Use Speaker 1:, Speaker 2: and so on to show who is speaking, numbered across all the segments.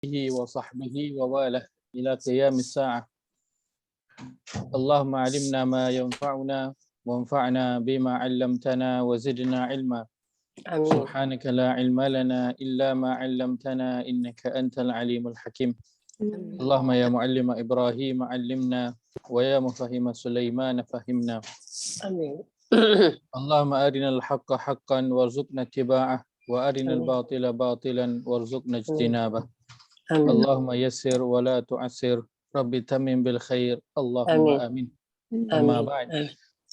Speaker 1: وصحبه وواله إلى قيام الساعة. اللهم علمنا ما ينفعنا وانفعنا بما علمتنا وزدنا علما.
Speaker 2: آمين.
Speaker 1: سبحانك لا علم لنا إلا ما علمتنا إنك أنت العليم الحكيم. اللهم يا معلم إبراهيم علمنا ويا مفهم سليمان فهمنا.
Speaker 2: آمين.
Speaker 1: اللهم أرنا الحق حقا وارزقنا اتباعه وأرنا
Speaker 2: آمين.
Speaker 1: الباطل باطلا وارزقنا اجتنابه.
Speaker 2: آمين.
Speaker 1: اللهم يسر ولا تعسر رب تمم بالخير اللهم
Speaker 2: آمين.
Speaker 1: آمين. أما بعد.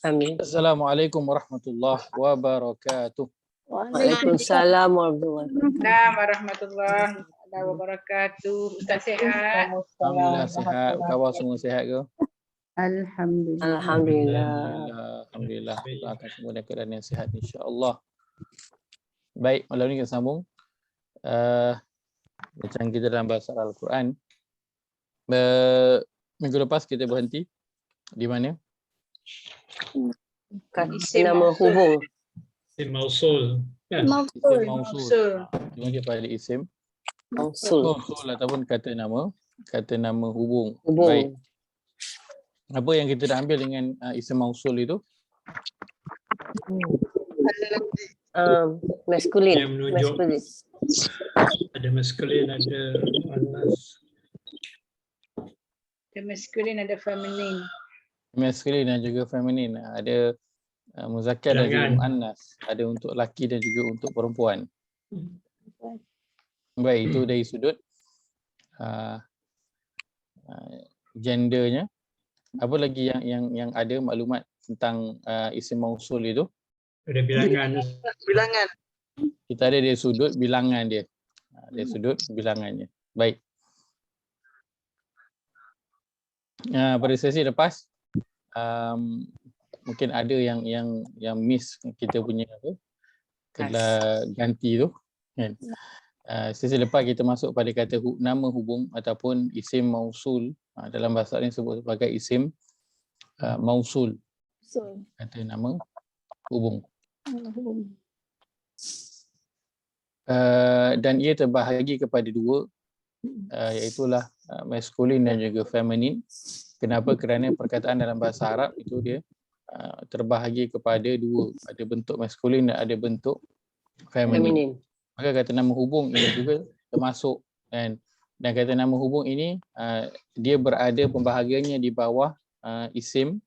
Speaker 2: آمين.
Speaker 1: السلام عليكم ورحمة الله وبركاته.
Speaker 2: Waalaikumsalam warahmatullahi wabarakatuh.
Speaker 3: Assalamualaikum warahmatullahi wabarakatuh. Ustaz sihat?
Speaker 1: Alhamdulillah sihat. Kawan semua sihat ke?
Speaker 4: Alhamdulillah.
Speaker 2: Alhamdulillah.
Speaker 1: Alhamdulillah. Doakan semua dalam keadaan yang sihat insya-Allah. Baik, malam ni kita sambung. Macam kita dalam bahasa Al-Quran. Minggu lepas kita berhenti di mana?
Speaker 3: Isim
Speaker 2: Nama
Speaker 3: mausul.
Speaker 2: hubung.
Speaker 5: Isim mausul. Kan?
Speaker 1: Isim mausul.
Speaker 3: Mausul.
Speaker 1: Dia pada isim
Speaker 2: Mausul.
Speaker 1: mausul ataupun kata nama hubung.
Speaker 2: Hubung.
Speaker 1: Baik. Apa yang kita dah ambil dengan isim mausul itu?
Speaker 2: Maskulin.
Speaker 5: Yang menunjuk.
Speaker 2: Maskulin.
Speaker 5: Ada maskulin, ada muannas.
Speaker 3: Ada maskulin, ada feminin.
Speaker 1: Maskulin dan juga feminin. Ada muzakkar dan juga
Speaker 5: Bilangan.
Speaker 1: muannas. Ada untuk lelaki dan juga untuk perempuan. Baik, itu dari sudut gendernya. Apa lagi yang ada maklumat tentang isim mausul itu?
Speaker 5: Ada bilangan.
Speaker 3: Bilangan.
Speaker 1: Kita ada dari sudut bilangan dia. Dari sudut bilangannya. Baik. Pada sesi lepas mungkin ada yang miss kita punya apa? Kena ganti tu kan. Sesi lepas kita masuk pada kata nama hubung ataupun isim mausul. Dalam bahasa ini sebut sebagai isim mausul. Kata nama hubung. Dan ia terbahagi kepada dua, iaitulah maskulin dan juga feminin. Kenapa? Kerana perkataan dalam bahasa Arab itu dia terbahagi kepada dua, ada bentuk maskulin dan ada bentuk feminin.
Speaker 2: Feminin.
Speaker 1: Maka kata nama hubung ini juga termasuk kan. Dan kata nama hubung ini dia berada pembahagiannya di bawah isim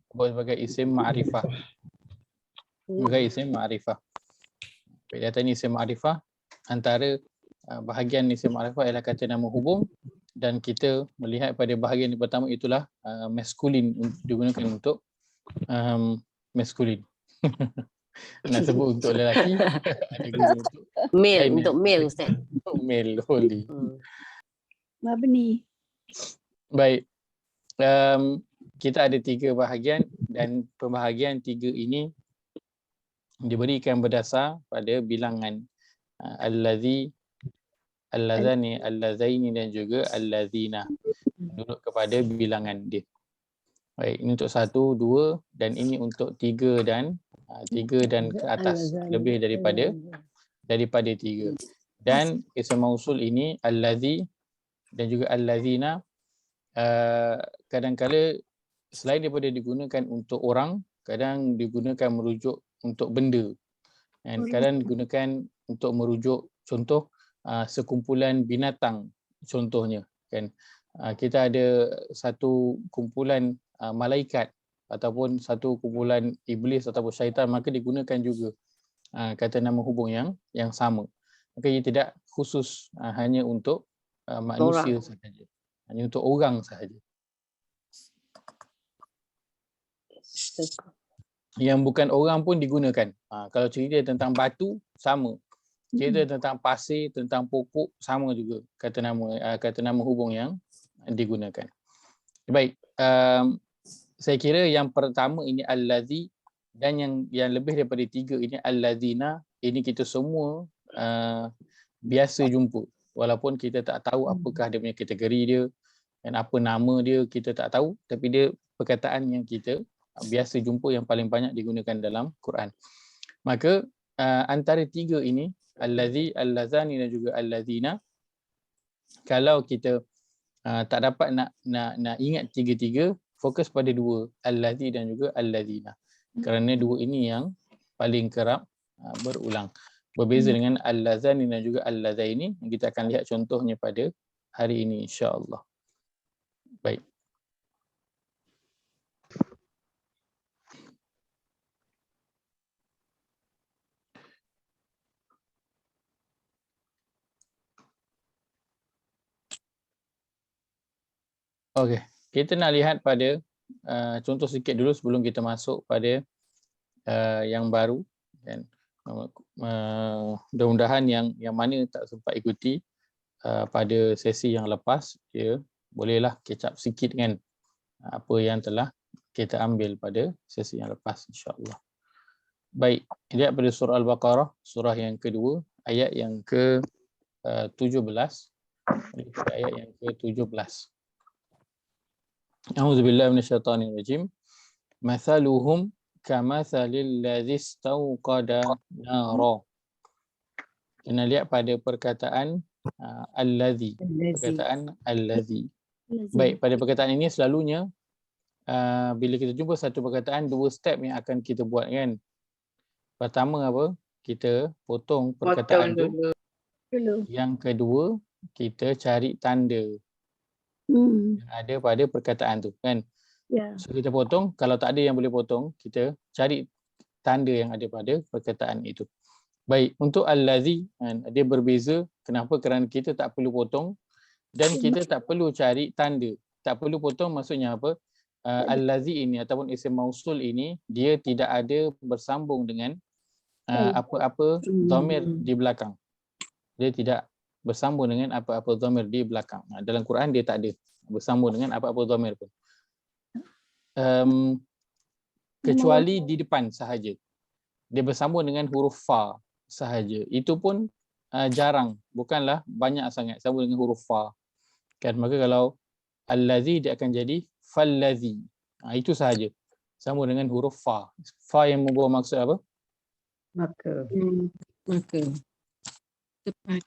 Speaker 1: sebagai isim ma'rifah. Sebagai isim ma'rifah. Dia kata ni isim ma'rifah, antara bahagian isim ma'rifah ialah kata nama hubung, dan kita melihat pada bahagian yang pertama itulah maskulin, digunakan untuk maskulin. Nak sebut untuk lelaki, ada guna untuk
Speaker 2: Male. Untuk male, Ustaz.
Speaker 1: male only.
Speaker 4: Mabni.
Speaker 1: Baik. Kita ada tiga bahagian dan pembahagian tiga ini diberikan berdasar pada bilangan allazi, allazani, allazaini dan juga allazina, duduk kepada bilangan dia. Baik, ini untuk 1, 2 dan ini untuk 3 dan ke atas, lebih daripada 3. Dan isim mausul ini allazi dan juga allazina kadang-kala selain daripada digunakan untuk orang, kadang digunakan merujuk untuk benda, dan kadang digunakan untuk merujuk contoh sekumpulan binatang contohnya kan. Kita ada satu kumpulan malaikat ataupun satu kumpulan iblis ataupun syaitan, maka digunakan juga kata nama hubung yang sama. Maka ia tidak khusus hanya untuk manusia sahaja, hanya untuk orang sahaja. Yang bukan orang pun digunakan. Kalau cerita tentang batu, sama. Cerita tentang pasir, tentang pokok, sama juga kata nama hubung yang digunakan. Baik, saya kira yang pertama ini allazi, dan yang lebih daripada 3 ini allazina, ini kita semua biasa jumpa. Walaupun kita tak tahu apakah dia punya kategori dia dan apa nama dia, kita tak tahu, tapi dia perkataan yang kita biasa jumpa, yang paling banyak digunakan dalam Quran. Maka antara 3 ini, allazi, allazani dan juga allazina, Kalau kita tak dapat nak ingat tiga-tiga, fokus pada dua, allazi dan juga allazina. Kerana dua ini yang paling kerap berulang. Berbeza dengan allazani dan juga allazaini. Kita akan lihat contohnya pada hari ini insya-Allah. Baik. Okey, kita nak lihat pada contoh sikit dulu sebelum kita masuk pada yang baru, kan. Mudah-mudahan yang mana tak sempat ikuti pada sesi yang lepas, dia bolehlah catch up sikit kan apa yang telah kita ambil pada sesi yang lepas insya-Allah. Baik, lihat pada surah Al-Baqarah, surah yang kedua, ayat yang ke-17. Ayat yang ke-17. A'udzubillahi minasyaitonirrajim. Mathaluhum kamathalil ladzi istauqada nara. Kena lihat pada perkataan allazi. Perkataan allazi. Baik, pada perkataan ini selalunya bila kita jumpa satu perkataan, dua step yang akan kita buat kan. Pertama apa? Kita potong perkataan tu. Yang kedua, kita cari tanda yang ada pada perkataan tu kan. So kita potong, kalau tak ada yang boleh potong, kita cari tanda yang ada pada perkataan itu. Baik, untuk allazi dia berbeza. Kenapa? Kerana kita tak perlu potong dan kita tak perlu cari tanda. Tak perlu potong maksudnya apa? Allazi ini ataupun isim mausul ini dia tidak ada bersambung dengan apa-apa dhamir di belakang. Dia tidak bersambung dengan apa-apa dhamir di belakang. Dalam Quran dia tak ada bersambung dengan apa-apa dhamir pun. Kecuali di depan sahaja. Dia bersambung dengan huruf fa sahaja. Itu pun jarang, bukanlah banyak sangat sambung dengan huruf fa. Kan, maka kalau allazi dia akan jadi fallazi. Itu sahaja. Sambung dengan huruf fa. Fa yang membawa maksud apa?
Speaker 4: Maka.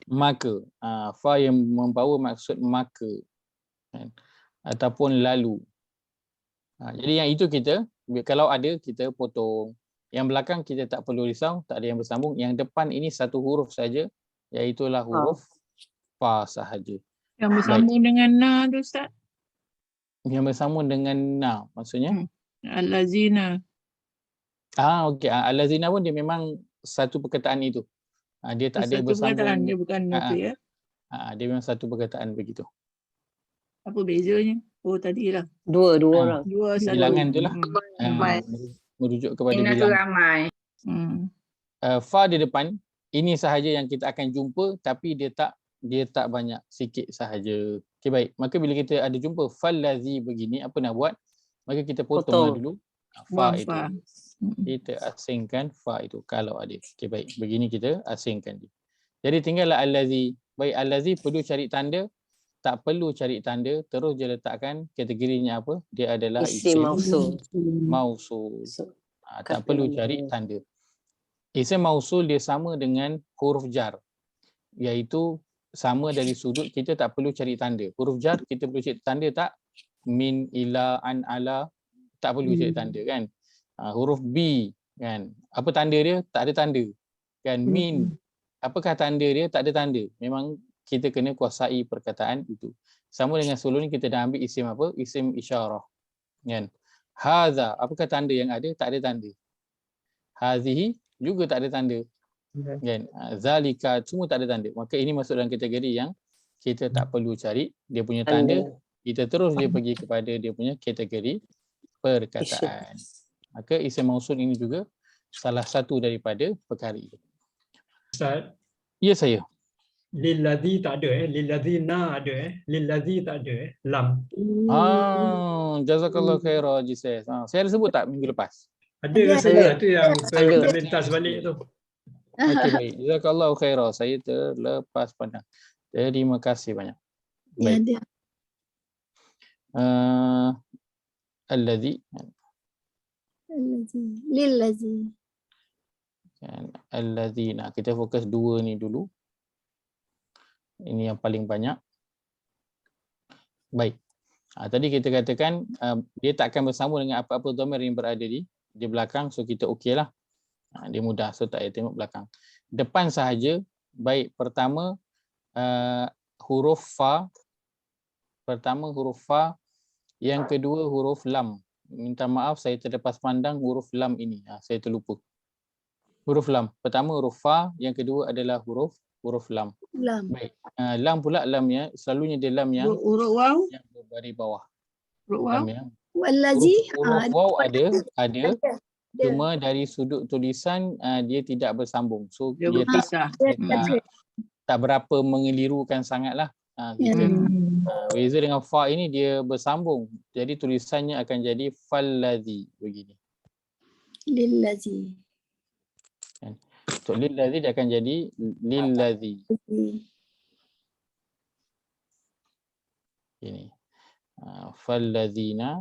Speaker 1: Maka. Fa yang membawa maksud maka. Kan? Ataupun lalu. Jadi yang itu kita, kalau ada kita potong. Yang belakang kita tak perlu risau, tak ada yang bersambung. Yang depan ini satu huruf saja, iaitulah huruf fa sahaja.
Speaker 6: Yang bersambung dengan na tu Ustaz?
Speaker 1: Yang bersambung dengan na maksudnya?
Speaker 6: Al-lazina.
Speaker 1: Okey. Al-lazina pun dia memang satu perkataan itu. Dia tak ada bersambung. Satu perkataan,
Speaker 6: dia bukan apa ya?
Speaker 1: Dia memang satu perkataan begitu.
Speaker 6: Apa bezanya? Oh tadilah.
Speaker 2: Dua orang.
Speaker 6: Dua satu.
Speaker 1: Bilangan tu lah. Merujuk kepada bilangan.
Speaker 3: Ramai.
Speaker 1: Fa di depan, ini sahaja yang kita akan jumpa, tapi dia tak banyak, sikit sahaja. Okey, baik. Maka bila kita ada jumpa fallazi begini, apa nak buat? Maka kita potonglah dulu fa itu. Kita asingkan fa itu kalau ada. Okey, baik. Begini kita asingkan dia. Jadi tinggallah allazi. Baik, allazi perlu cari tanda, tak perlu cari tanda, terus je letakkan kategorinya apa? Dia adalah isim mausul. Tak perlu cari tanda. Isim mausul dia sama dengan huruf jar, iaitu sama dari sudut kita tak perlu cari tanda. Huruf jar kita perlu cari tanda tak? Min, ila, an, ala, tak perlu cari tanda kan. Huruf B kan, apa tanda dia? Tak ada tanda kan. Min, apakah tanda dia? Tak ada tanda. Memang kita kena kuasai perkataan itu. Sama dengan sebelum ni kita dah ambil isim apa? Isim isyarah kan. Hadza, apakah tanda yang ada? Tak ada tanda. Hazihi juga tak ada tanda. Kan? Zalika semua tak ada tanda. Maka ini masuk dalam kategori yang kita tak perlu cari dia punya tanda. Kita terus dia pergi kepada dia punya kategori perkataan. Maka isim mausul ini juga salah satu daripada perkara itu.
Speaker 5: Ustaz,
Speaker 1: ya saya.
Speaker 5: Lillazi tak ada lillazina ada lillazi tak ada lam.
Speaker 1: Jazakallah khairan Haji Ses. Saya ada sebut tak minggu lepas?
Speaker 5: Ada rasa tu yang terlintas balik tu.
Speaker 1: Okey, baik. Jazakallah khairan. Saya terlepas pandang. Terima kasih banyak. Baik. Allazi.
Speaker 7: Lillazi.
Speaker 1: Allazina. Kita fokus dua ni dulu. Ini yang paling banyak. Baik. Tadi kita katakan dia tak akan bersambung dengan apa-apa dhamir yang berada di belakang, so kita okeylah. Dia mudah, so tak payah tengok belakang. Depan sahaja. Baik, pertama huruf fa. Pertama huruf fa, yang kedua huruf lam. Minta maaf saya terlepas pandang huruf lam ini. Saya terlupa. Huruf lam. Pertama huruf fa, yang kedua adalah huruf lam.
Speaker 4: Lam.
Speaker 1: Baik. Lam pula lamnya selalunya dia lam yang
Speaker 6: Huruf waw.
Speaker 1: berbaris bawah.
Speaker 6: Huruf waw.
Speaker 1: Lam yang
Speaker 4: Wallazi.
Speaker 1: huruf waw ada.
Speaker 4: Ada.
Speaker 1: Cuma dari sudut tulisan dia tidak bersambung. So
Speaker 6: Dia
Speaker 1: dia
Speaker 6: berpisah.
Speaker 1: tak berapa mengelirukan sangatlah. Kita beza dengan fa ini dia bersambung. Jadi tulisannya akan jadi falladzi begini.
Speaker 4: Lillazi.
Speaker 1: Untuk lillazi dia akan jadi lillazi. Ini. Falladzina.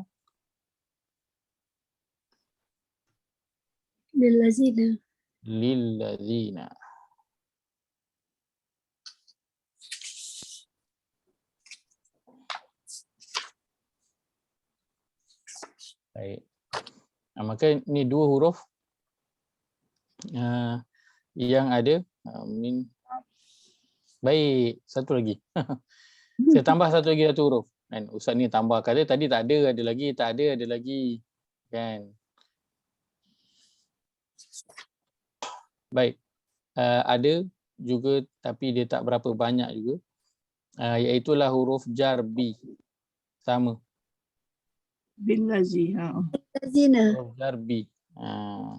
Speaker 4: Lillazina.
Speaker 1: Lillazina. Baik. Maka ni dua huruf yang ada. Baik, satu lagi. Saya tambah satu huruf. Kan Ustaz ni tambah, kata tadi tak ada lagi, tak ada lagi. Kan. Baik. Ada juga tapi dia tak berapa banyak juga. Iaitulah huruf jar bi. Sama.
Speaker 6: Billazi.
Speaker 4: Lazina.
Speaker 1: Huruf jar bi.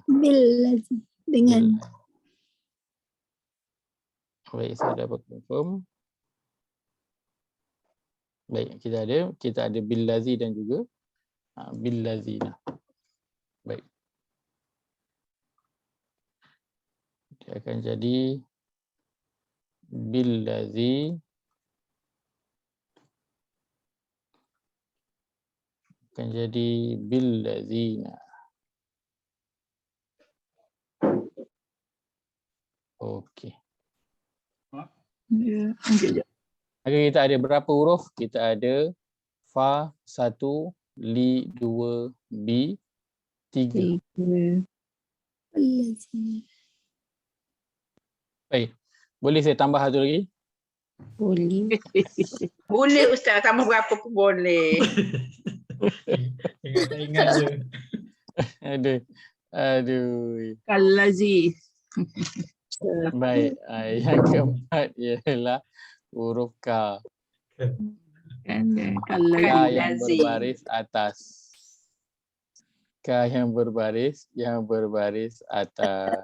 Speaker 4: Billazi. Dengan.
Speaker 1: Baik, saya dapat confirm. Baik, kita ada billazi dan juga billazina. Baik. Dia akan jadi billazi akan jadi billazina. Okey.
Speaker 6: Ya, okey.
Speaker 1: Maka kita ada berapa huruf? Kita ada fa 1, li 2, bi 3.
Speaker 4: Wallazi.
Speaker 1: Baik. Boleh saya tambah satu lagi?
Speaker 4: Boleh.
Speaker 3: Boleh Ustaz, tambah berapa pun boleh.
Speaker 5: Ingat je.
Speaker 1: Aduh.
Speaker 6: Kallazi.
Speaker 1: Baik. Yang keempat ialah huruf ka.
Speaker 6: Kan
Speaker 1: Ka yang
Speaker 6: kallazi.
Speaker 1: berbaris atas. Ka yang berbaris atas.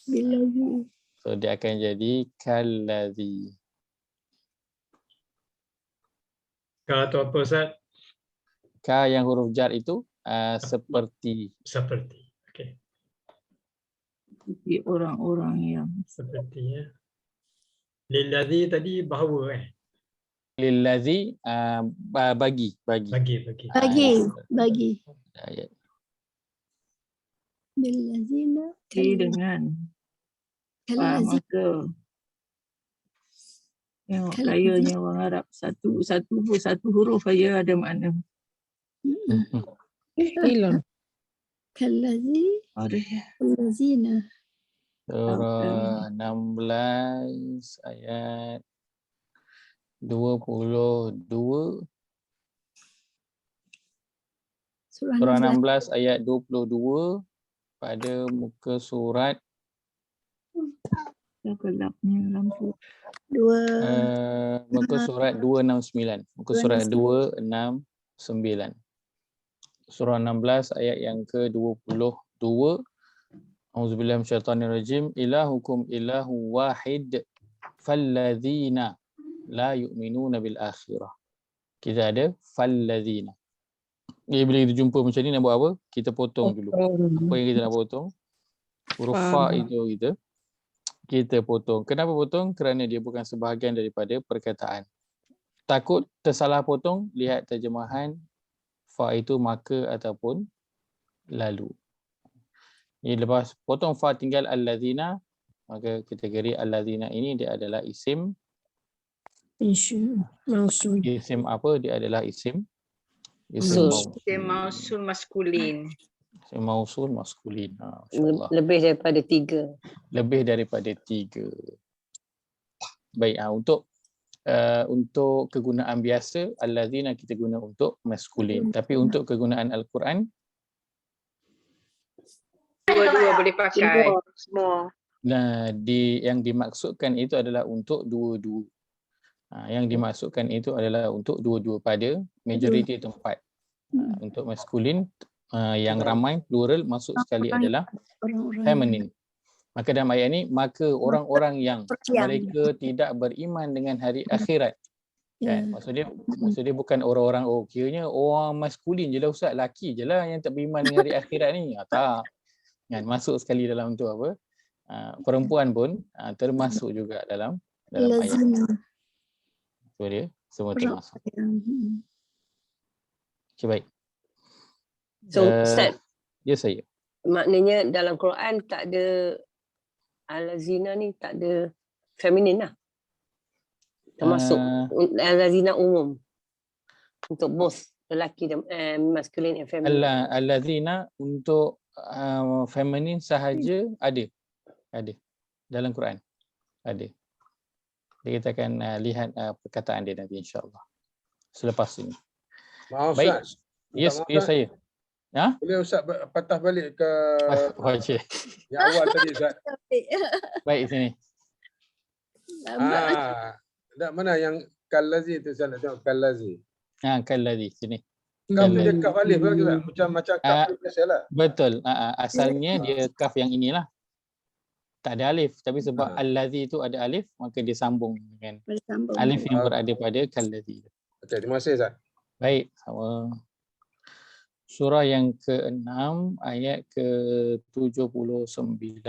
Speaker 4: Billazi.
Speaker 1: So dia akan jadi kallazi.
Speaker 5: Ka tu apa Ustaz?
Speaker 1: Ka yang huruf jar itu seperti.
Speaker 5: Seperti. Okey.
Speaker 6: Seperti orang-orang yang
Speaker 5: Seperti ya. Lillazi tadi bahawa
Speaker 1: Lillazi bagi.
Speaker 5: bagi.
Speaker 4: Bagi.
Speaker 1: Ayat.
Speaker 4: Billazina.
Speaker 6: dengan
Speaker 4: Kallazi.
Speaker 6: maka tengok gayanya orang Arab satu huruf saja ada makna.
Speaker 4: Kallazi.
Speaker 6: Ada ya.
Speaker 4: Allazina.
Speaker 1: Surah 16 ayat 22. Surah 16 ayat 22 pada muka surat
Speaker 6: Gelapnya lampu.
Speaker 1: muka surat 269. Muka surat 269. Surah 16 ayat yang ke-22. Auzubillahi minasyaitonirrajim. Ilahukum ilahu wahid falladzina la yu'minuna bil akhirah. Kita ada falladzina. Bila kita jumpa macam ni nak buat apa? Kita potong dulu. Apa yang kita nak potong? Huruf fa itu kita potong. Kenapa potong? Kerana dia bukan sebahagian daripada perkataan. Takut tersalah potong, lihat terjemahan fa itu maka ataupun lalu. Jadi lepas potong fa tinggal allazina, maka kategori allazina ini dia adalah isim
Speaker 6: Mausul.
Speaker 1: Isim apa? Dia adalah isim
Speaker 2: Mausul.
Speaker 3: Dia mausul maskulin.
Speaker 1: Isim mausul maskulin. Masya-Allah.
Speaker 2: Lebih daripada 3.
Speaker 1: Lebih daripada 3. Baik, untuk kegunaan biasa allazina kita guna untuk maskulin. Tapi untuk kegunaan Al-Quran
Speaker 3: Dua-dua boleh pakai.
Speaker 7: Semua.
Speaker 1: nah yang dimaksudkan itu adalah untuk dua-dua. Yang dimaksudkan itu adalah untuk dua-dua pada majoriti tempat. Untuk maskulin yang ramai plural masuk sekali adalah
Speaker 4: Orang-orang
Speaker 1: feminine. Maka dalam ayat ini maka orang-orang yang
Speaker 4: yang-
Speaker 1: mereka tidak beriman dengan hari akhirat.
Speaker 4: Ya.
Speaker 1: Kan? Maksudnya bukan orang-orang kiranya orang maskulin je lah Ustaz, laki je lah yang tak beriman dengan hari akhirat ni. Tak. Kan masuk sekali dalam tu apa? Perempuan pun termasuk juga dalam ayat.
Speaker 4: Lazina.
Speaker 1: Tu dia semua
Speaker 4: Orang-
Speaker 1: termasuk.
Speaker 4: yang-
Speaker 1: Okay, baik.
Speaker 2: So Ustaz,
Speaker 1: Ya saya.
Speaker 2: maknanya dalam Quran tak ada al-lazina ni, tak ada feminin lah. Termasuk al-lazina umum. Untuk both lelaki dan masculine and feminine.
Speaker 1: Allazina untuk feminine sahaja ada dalam Quran ada. Jadi kita akan lihat perkataan dia nanti insya-Allah selepas ini.
Speaker 8: Maaf
Speaker 1: Baik.
Speaker 8: Ustaz.
Speaker 1: Yes,
Speaker 8: Minta maaf,
Speaker 1: ya
Speaker 8: Ustaz.
Speaker 1: saya.
Speaker 8: Boleh Ustaz patah balik ke
Speaker 1: Wajib.
Speaker 8: yang awal tadi Ustaz.
Speaker 1: Baik sini.
Speaker 8: Tak mana yang kalazi tu Ustaz, nak tengok kalazi.
Speaker 1: Kallazi sini.
Speaker 8: Kaf tu dia
Speaker 1: Kalazi.
Speaker 8: kaf alif lah Ustaz. Macam kaf tu biasalah.
Speaker 1: Betul. Asalnya dia kaf yang inilah. Tak ada alif, tapi sebab allazi tu ada alif maka dia sambung dengan
Speaker 4: bersambung.
Speaker 1: alif yang berada pada kallazi.
Speaker 8: Okey, terima kasih Ustaz.
Speaker 1: Baik, sama. Surah yang ke-6 ayat ke-79.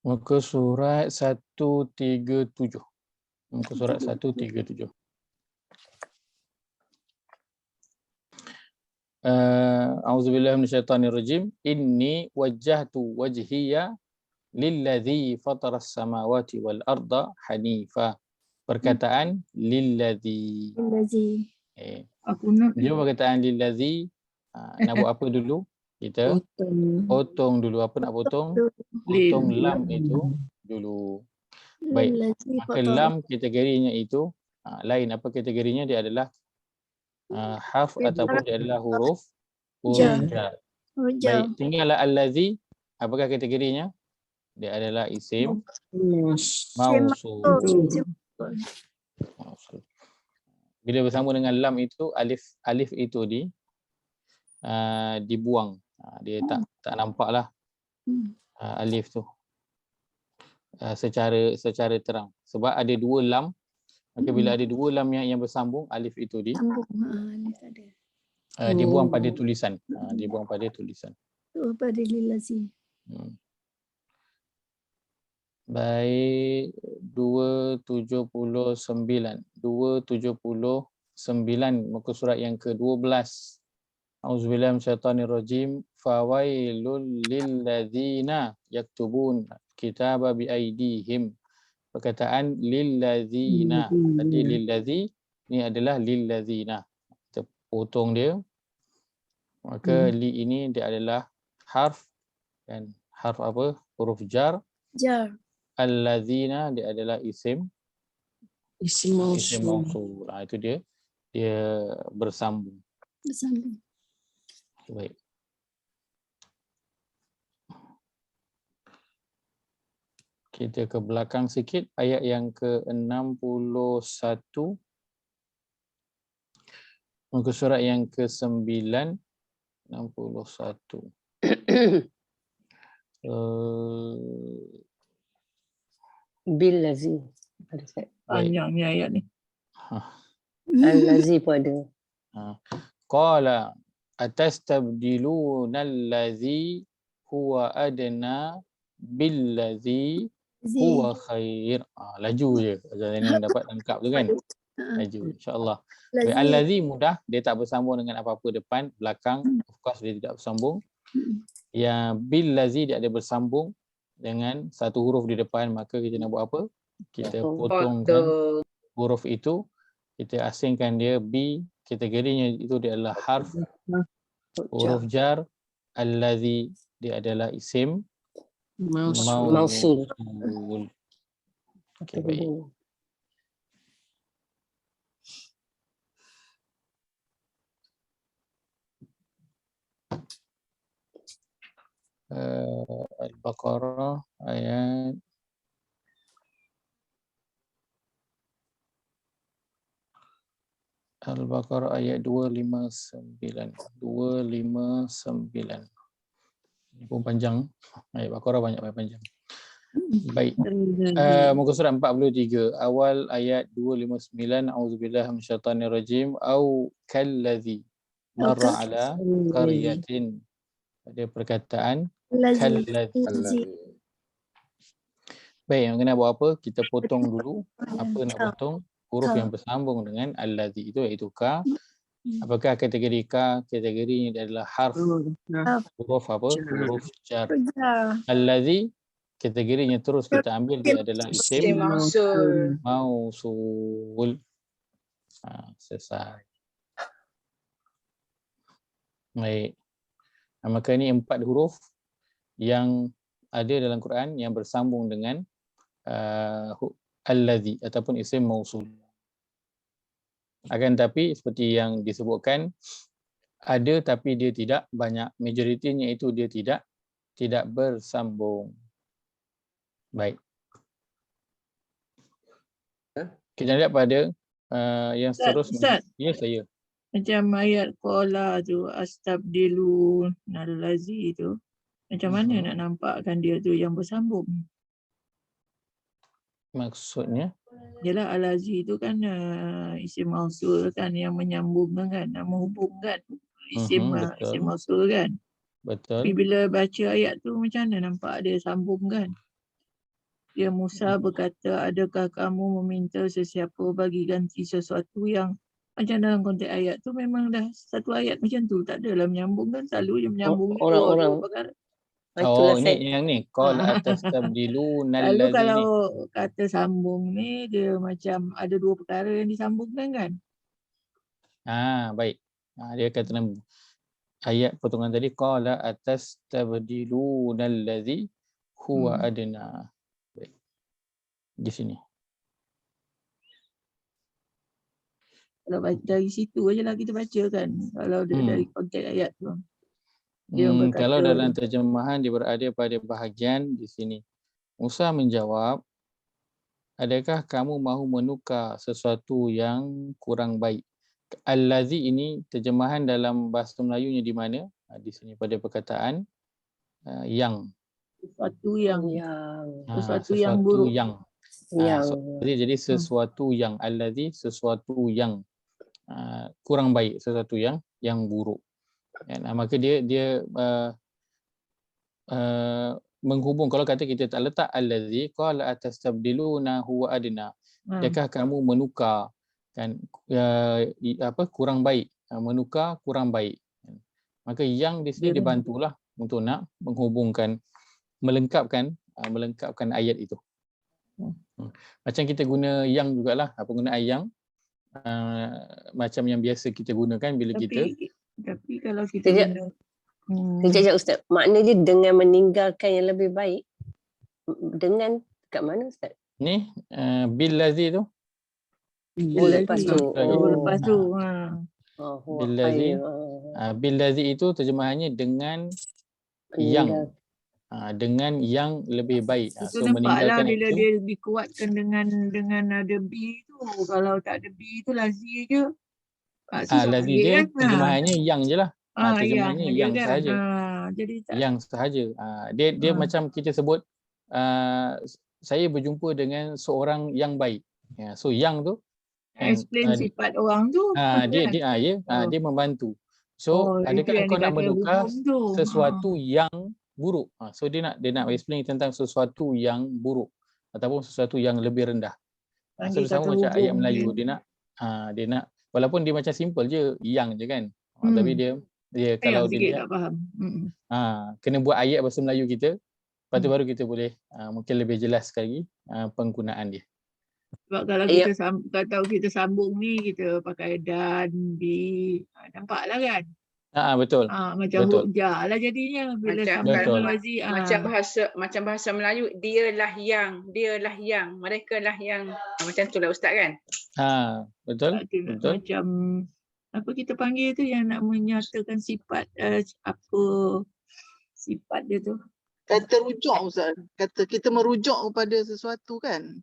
Speaker 1: Muka surat 137. Muka surat 137. A'udzubillahi minasyaitonirrajim. Inni wajjahtu wajhiya lilladzi fataras samawati wal arda hanifa. Perkataan lilladzi.
Speaker 4: Lazi.
Speaker 6: Aku nak
Speaker 1: Jom perkataan lilladzi. Nak buat apa dulu? Kita potong dulu. Apa nak potong? Potong lam itu dulu. Baik.
Speaker 4: Lazi
Speaker 1: Maka lam kategorinya itu lain. Apa kategorinya? Dia adalah harf ataupun dia adalah huruf
Speaker 4: Jar.
Speaker 1: jar.
Speaker 4: Rojal.
Speaker 1: Baik, tinggal allazi. Apakah kategorinya? Dia adalah isim mausul. Mausul. Bila bersama dengan lam itu alif itu dibuang. Dia tak nampaklah alif tu secara terang. Sebab ada dua lam. Maka bila ada dua lam yang bersambung, alif itu
Speaker 4: Sambung. Alif ada.
Speaker 1: dibuang pada tulisan. Dibuang pada tulisan.
Speaker 4: Tu pada lilazi.
Speaker 1: Baik, 279. 279 muka surat yang ke-12. Auzubillahi minasyaitonirrajim. Fawailul lilladzina yaktubun kitaba biaidihim. Perkataan lilladzina. Tadi lilladzi, ni adalah lilladzina. Kita potong dia. Maka li ini dia adalah harf, dan harf apa? Huruf jar.
Speaker 4: Jar.
Speaker 1: Alladzina dia adalah isim mausul. Itu dia bersambung.
Speaker 4: Bersambung.
Speaker 1: Baik. Kita ke belakang sikit, ayat yang ke-61. Muka surat yang ke-9. 61.
Speaker 2: Bil lazi. Ada Ustaz.
Speaker 6: banyak ni ayat ni.
Speaker 2: Al-lazi pun ada.
Speaker 1: Qala atastabdiluna allazi huwa adna billazi huwa khair. Laju je. Jangan dapat lengkap tu kan. Laju insya-Allah. Allazi mudah, dia tak bersambung dengan apa-apa depan, belakang. Of course dia tidak bersambung. Yang billazi dia ada bersambung dengan satu huruf di depan, maka kita nak buat apa? kita
Speaker 2: Potong.
Speaker 1: potongkan huruf itu, kita asingkan dia B, kategorinya itu dia adalah harf, huruf jar, allazi dia adalah isim
Speaker 2: Mausul.
Speaker 1: mausul. Okey, baik. Al-Baqarah ayat Al-Baqarah ayat 259. 259. Ini pun panjang. Ayat Baqarah banyak panjang. Baik. Muka surat 43. Awal ayat 259. A'udzubillahi minasyaitanirrajim. Au kallazi marra ala qaryatin. Ada perkataan
Speaker 4: Lazi.
Speaker 1: kallazi.
Speaker 4: Lazi.
Speaker 1: Baik, yang kena buat apa? Kita potong dulu. Apa nak potong? Huruf yang bersambung dengan allazi itu iaitu ka. Apakah kategori ka? Kategorinya adalah harf. Huruf apa? Huruf jar. Allazi kategorinya terus kita ambil dia adalah isim
Speaker 3: Mausul.
Speaker 1: mausul. Selesai. Baik. Maka ini 4 huruf yang ada dalam Quran yang bersambung dengan allazi ataupun isim mausul. Akan tapi seperti yang disebutkan, ada tapi dia tidak banyak, majoritinya itu dia tidak bersambung. Baik. Kita lihat pada yang seterusnya.
Speaker 6: Ustaz.
Speaker 1: Ya, saya.
Speaker 6: Macam ayat qala tu astabdilu nalazi tu. Macam mana nak nampakkan dia tu yang bersambung?
Speaker 1: Maksudnya?
Speaker 6: Yalah alazi tu kan isim mausul kan yang menyambungkan kan, menghubungkan isim
Speaker 1: Betul.
Speaker 6: isim mausul kan. Tapi
Speaker 1: Betul.
Speaker 6: bila baca ayat tu macam mana nampak dia sambung kan? Ya Musa berkata, adakah kamu meminta sesiapa bagi ganti sesuatu yang macam dalam konteks ayat tu memang dah satu ayat macam tu, tak adalah menyambung kan, selalu yang menyambung ni
Speaker 2: Orang-orang.
Speaker 6: dua perkara.
Speaker 2: Itulah
Speaker 1: Oh, ini yang ni. Qala atastabdiluna
Speaker 6: Lalu
Speaker 1: allazi
Speaker 6: kalau
Speaker 1: ni.
Speaker 6: kata sambung ni dia macam ada dua perkara yang disambungkan kan?
Speaker 1: Baik. Dia kata ayat potongan tadi qala atastabdiluna allazi huwa adna. Baik. Di sini.
Speaker 6: Kalau dari situ aje lah kita baca kan. Kalau dari konteks ayat tu. Dia berkata,
Speaker 1: Kalau dalam terjemahan dia berada pada bahagian di sini. Musa menjawab, adakah kamu mahu menukar sesuatu yang kurang baik? Allazi ini terjemahan dalam bahasa Melayunya di mana? Di sini pada perkataan yang.
Speaker 6: Sesuatu yang
Speaker 1: Sesuatu
Speaker 6: yang buruk.
Speaker 1: Jadi sesuatu yang allazi, sesuatu yang kurang baik, sesuatu yang buruk. Maka dia menghubung. Kalau kata kita tak letak allazi, qala atastabdiluna huwa adna. Adakah kamu menukar kan kurang baik, menukar kurang baik. Maka yang di sini dibantulah untuk nak menghubungkan, melengkapkan ayat itu. Macam kita guna yang jugalah, penggunaan yang macam yang biasa kita gunakan bila
Speaker 6: tapi kalau kita guna
Speaker 2: Kejap Ustaz, makna dia dengan meninggalkan yang lebih baik, dengan kat mana Ustaz?
Speaker 1: Ni billazi tu.
Speaker 2: Lepas tu.
Speaker 6: Lepas tu.
Speaker 1: Billazi itu terjemahannya dengan yang. Dengan yang lebih baik.
Speaker 6: Itu nampaklah bila itu, dia dikuatkan dengan ada B tu. Kalau tak ada B tu lazi je.
Speaker 1: Lazi je terjemahannya yang je lah. Terjemahannya yang
Speaker 6: kan?
Speaker 1: sahaja.
Speaker 6: Jadi
Speaker 1: yang sahaja. Dia macam kita sebut saya berjumpa dengan seorang yang baik. So yang tu
Speaker 6: explain sifat orang tu.
Speaker 1: Dia membantu. So adakah kau nak menukar sesuatu yang buruk? So dia nak explain tentang sesuatu yang buruk ataupun sesuatu yang lebih rendah. So sama macam ayat Melayu dia nak walaupun dia macam simple je yang je kan. Tapi dia kalau dia lihat kena buat ayat bahasa Melayu kita Lepas tu baru kita boleh mungkin lebih jelas lagi penggunaan dia.
Speaker 6: Sebab kalau
Speaker 2: Ya.
Speaker 6: kalau kita sambung ni, kita pakai dan, bi. Nampaklah kan?
Speaker 1: Betul.
Speaker 6: Macam
Speaker 1: Betul.
Speaker 6: hujah lah jadinya bila
Speaker 3: Macam
Speaker 6: sambung
Speaker 1: Betul.
Speaker 6: lazi.
Speaker 3: macam bahasa Melayu, dialah yang, mereka lah yang. Macam tu lah Ustaz kan?
Speaker 1: Betul. Betul.
Speaker 6: Macam apa kita panggil tu yang nak menyatakan sifat apa sifat dia tu.
Speaker 7: Kata rujuk Ustaz. Kata kita merujuk kepada sesuatu kan.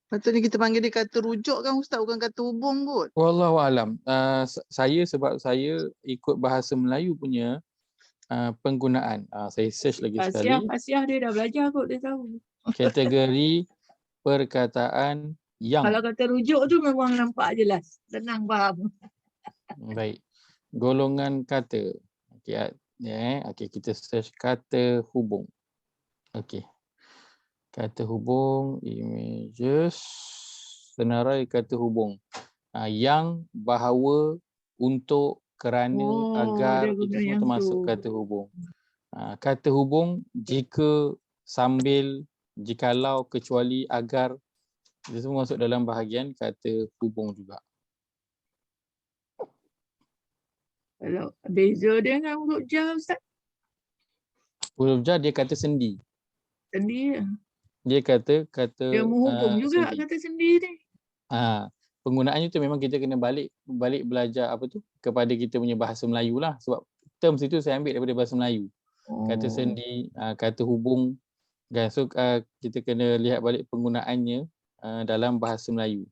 Speaker 7: Patutnya kita panggil dia kata rujuk kan Ustaz, bukan kata hubung kot.
Speaker 1: Wallahu alam. Sebab saya ikut bahasa Melayu punya penggunaan. Saya search lagi sekali.
Speaker 6: Fasiah dia dah belajar kot, dia tahu.
Speaker 1: Kategori perkataan yang.
Speaker 6: Kalau kata rujuk tu memang nampak jelas, senang faham.
Speaker 1: Baik. Golongan kata. Okey, okey, kita search kata hubung. Okey. Kata hubung, images, senarai kata hubung. Yang, bahawa, untuk, kerana, agar,
Speaker 6: dia
Speaker 1: itu
Speaker 6: guna
Speaker 1: semua
Speaker 6: yang
Speaker 1: termasuk
Speaker 6: tu.
Speaker 1: kata hubung. Kata hubung, jika, sambil, jikalau, kecuali, agar, itu semua masuk dalam bahagian kata hubung juga.
Speaker 6: Kalau beza dia dengan huruf jar Ustaz,
Speaker 1: Huruf jar dia kata sendi.
Speaker 6: sendi
Speaker 1: Dia kata
Speaker 6: dia menghubung juga
Speaker 1: sendi.
Speaker 6: kata sendi ni.
Speaker 1: Penggunaannya tu memang kita kena balik belajar apa tu kepada kita punya bahasa Melayu lah, sebab terms itu saya ambil daripada bahasa Melayu. Kata sendi, kata hubung kan. So kita kena lihat balik penggunaannya dalam bahasa Melayu.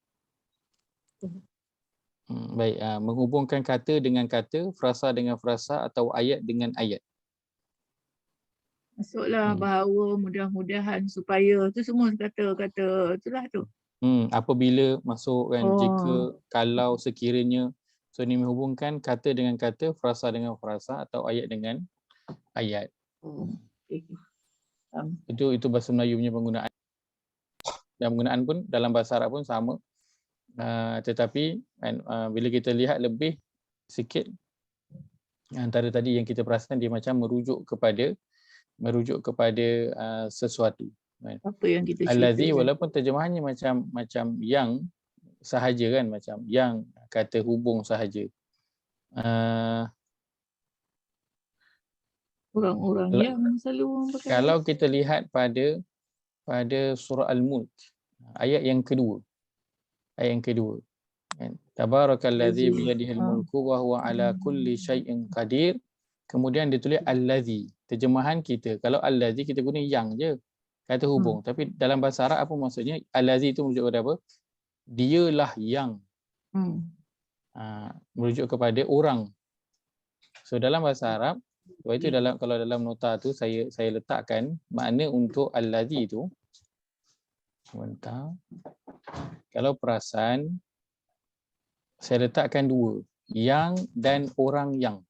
Speaker 1: Baik, menghubungkan kata dengan kata, frasa dengan frasa, atau ayat dengan ayat.
Speaker 6: Masuklah bahawa, mudah-mudahan, supaya, tu semua kata-kata itulah tu.
Speaker 1: Apabila masuk kan, jika, kalau, sekiranya. So ini menghubungkan kata dengan kata, frasa dengan frasa, atau ayat dengan ayat.
Speaker 6: Okay.
Speaker 1: Itu bahasa Melayu punya penggunaan. Dan penggunaan pun dalam bahasa Arab pun sama. Tetapi bila kita lihat lebih sikit, antara tadi yang kita perasan, dia macam merujuk kepada sesuatu.
Speaker 6: Apa yang kita
Speaker 1: Allazi,
Speaker 6: ceritakan.
Speaker 1: walaupun terjemahannya macam yang sahaja kan, macam yang, kata hubung sahaja.
Speaker 6: Orang-orang yang selalu orang pakai.
Speaker 1: Kalau kita lihat pada surah Al-Mulk, ayat yang kedua. Kan? Tabarakallazi biyadihil mulku wa huwa ala kulli syai'in qadir. Kemudian dia tulis allazi. Terjemahan kita, kalau allazi kita guna yang je, kata hubung. Tapi dalam bahasa Arab apa maksudnya? Allazi itu merujuk kepada apa? Dialah yang. Merujuk kepada orang. So dalam bahasa Arab, sebab itu kalau dalam nota tu saya letakkan makna untuk allazi itu. Sebentar. Kalau perasan, saya letakkan dua. Yang dan orang yang.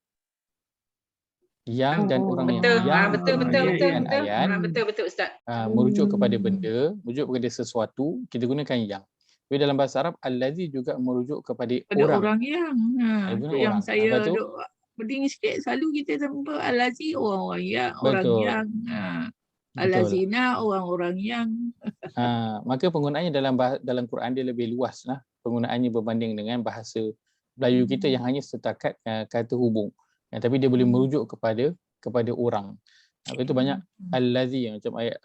Speaker 1: Yang dan orang
Speaker 3: Betul.
Speaker 1: yang.
Speaker 3: Betul.
Speaker 1: Ayat,
Speaker 3: Betul Ustaz.
Speaker 1: merujuk kepada benda, merujuk kepada sesuatu, kita gunakan yang. Tapi dalam bahasa Arab, allazi juga merujuk kepada orang.
Speaker 6: Orang yang. Yang saya duk berding sikit, selalu kita jumpa allazi, orang yang. Orang yang. Allazina, orang-orang yang.
Speaker 1: Maka penggunaannya dalam Quran dia lebih luas lah. Penggunaannya berbanding dengan bahasa Melayu kita yang hanya setakat kata hubung. Tapi dia boleh merujuk kepada orang. Itu banyak allazi, macam ayat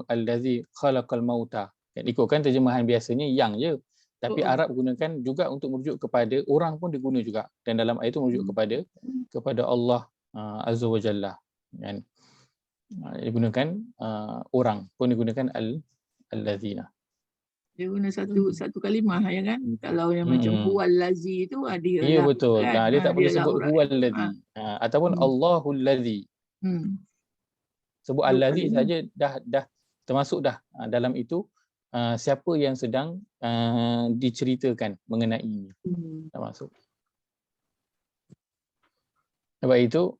Speaker 1: allazi khalaqal mauta. Ikutkan terjemahan biasanya yang je. Tapi Arab gunakan juga untuk merujuk kepada orang pun diguna juga. Dan dalam ayat itu merujuk kepada Allah Azza wa Jalla. Kan? Digunakan orang pun digunakan allazina.
Speaker 6: Dia guna satu kalimah ya kan. Kalau yang macam huwallazi tu dia.
Speaker 1: Ya betul.
Speaker 6: Kan?
Speaker 1: Dia tak perlu sebut huwallazi. Ataupun Allahul ladzi. Sebut allazi saja dah termasuk dah dalam itu siapa yang sedang diceritakan mengenai ini. Dah masuk. Sebab itu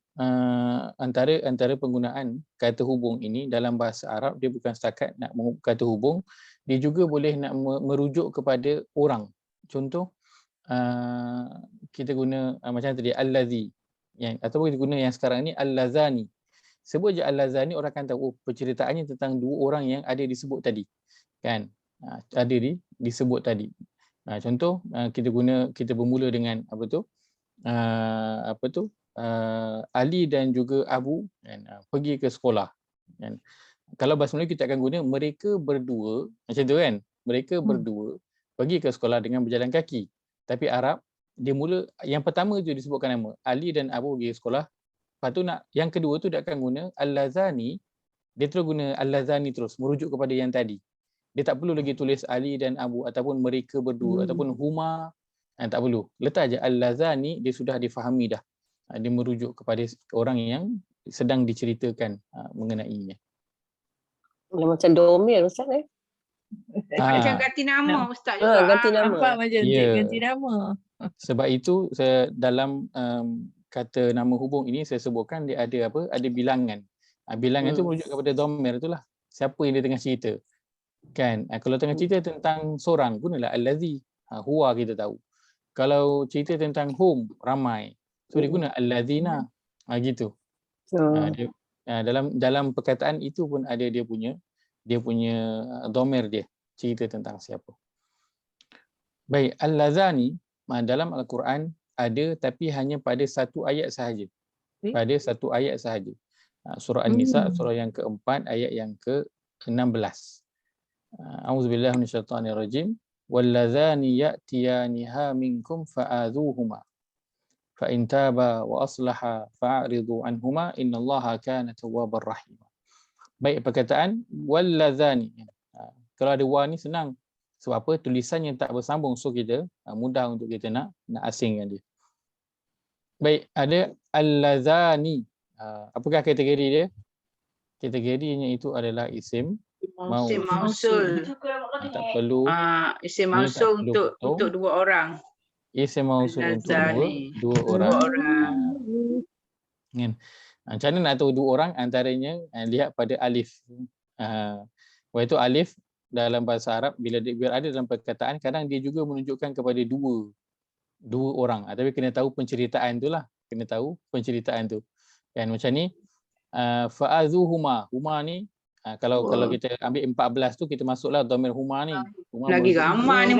Speaker 1: antara penggunaan kata hubung ini dalam bahasa Arab, dia bukan setakat nak kata hubung, dia juga boleh nak merujuk kepada orang. Contoh kita guna macam tadi allazi, ataupun kita guna yang sekarang ni allazani. sebut je al-lazani, orang akan tahu penceritaannya tentang dua orang yang ada disebut tadi. Kan? Ada disebut tadi. Contoh kita bermula dengan Ali dan juga Abu kan, pergi ke sekolah kan. Kalau bahasa Melayu kita akan guna mereka berdua, macam tu kan, mereka berdua pergi ke sekolah dengan berjalan kaki. Tapi Arab dia mula yang pertama tu disebutkan nama Ali dan Abu pergi ke sekolah. Lepas tu yang kedua tu dia akan guna al-lazani, dia terus guna al-lazani terus merujuk kepada yang tadi. Dia tak perlu lagi tulis Ali dan Abu ataupun mereka berdua ataupun huma, tak perlu. Letak je al-lazani, dia sudah difahami dah. Dia merujuk kepada orang yang sedang diceritakan mengenainya.
Speaker 2: Macam domir Ustaz
Speaker 3: Macam ganti nama Ustaz juga.
Speaker 2: ganti nama.
Speaker 6: Nampak macam ganti nama.
Speaker 1: Sebab itu dalam kata nama hubung ini saya sebutkan dia ada ada bilangan. Bilangan tu merujuk kepada domir itulah. Siapa yang dia tengah cerita. Kan? Kalau tengah cerita tentang seorang, gunalah allazi. Huwa kita tahu. Kalau cerita tentang hum, ramai. So dia guna allazina. Gitu. Dalam perkataan itu pun ada dia punya domir dia, cerita tentang siapa. Baik, al-lazani dalam Al-Quran ada tapi hanya pada satu ayat sahaja. Pada satu ayat sahaja. Surah An-Nisa, surah yang keempat, ayat yang ke-16. A'udzubillahi minasyaitonirrajim. Wallazani ya'tiyaniha minkum fa'adhuhuma. Fa in taba wa aslaha fa'ridu anhuma innallaha kana tawwabar rahim. Baik, perkataan wallazani. Kalau ada wa ni senang. Sebab apa? Tulisannya tak bersambung, so kita mudah untuk kita nak asingkan dia. Baik, ada al-lazani. Apakah kategori dia? Kategorinya itu adalah isim mausul. Tak perlu.
Speaker 3: Isim mausul untuk dua orang.
Speaker 1: Isim mausul untuk dua orang. Kan? Macam mana nak tahu dua orang? Antaranya lihat pada alif. Iaitu alif dalam bahasa Arab bila ada dalam perkataan, kadang dia juga menunjukkan kepada dua orang. Tapi kena tahu penceritaan tu lah. Kena tahu penceritaan tu. Kan macam ni, fa'adhuhuma. Huma ni kalau kita ambil 14 tu, kita masuklah dhamir huma ni.
Speaker 3: Lagi ramai ni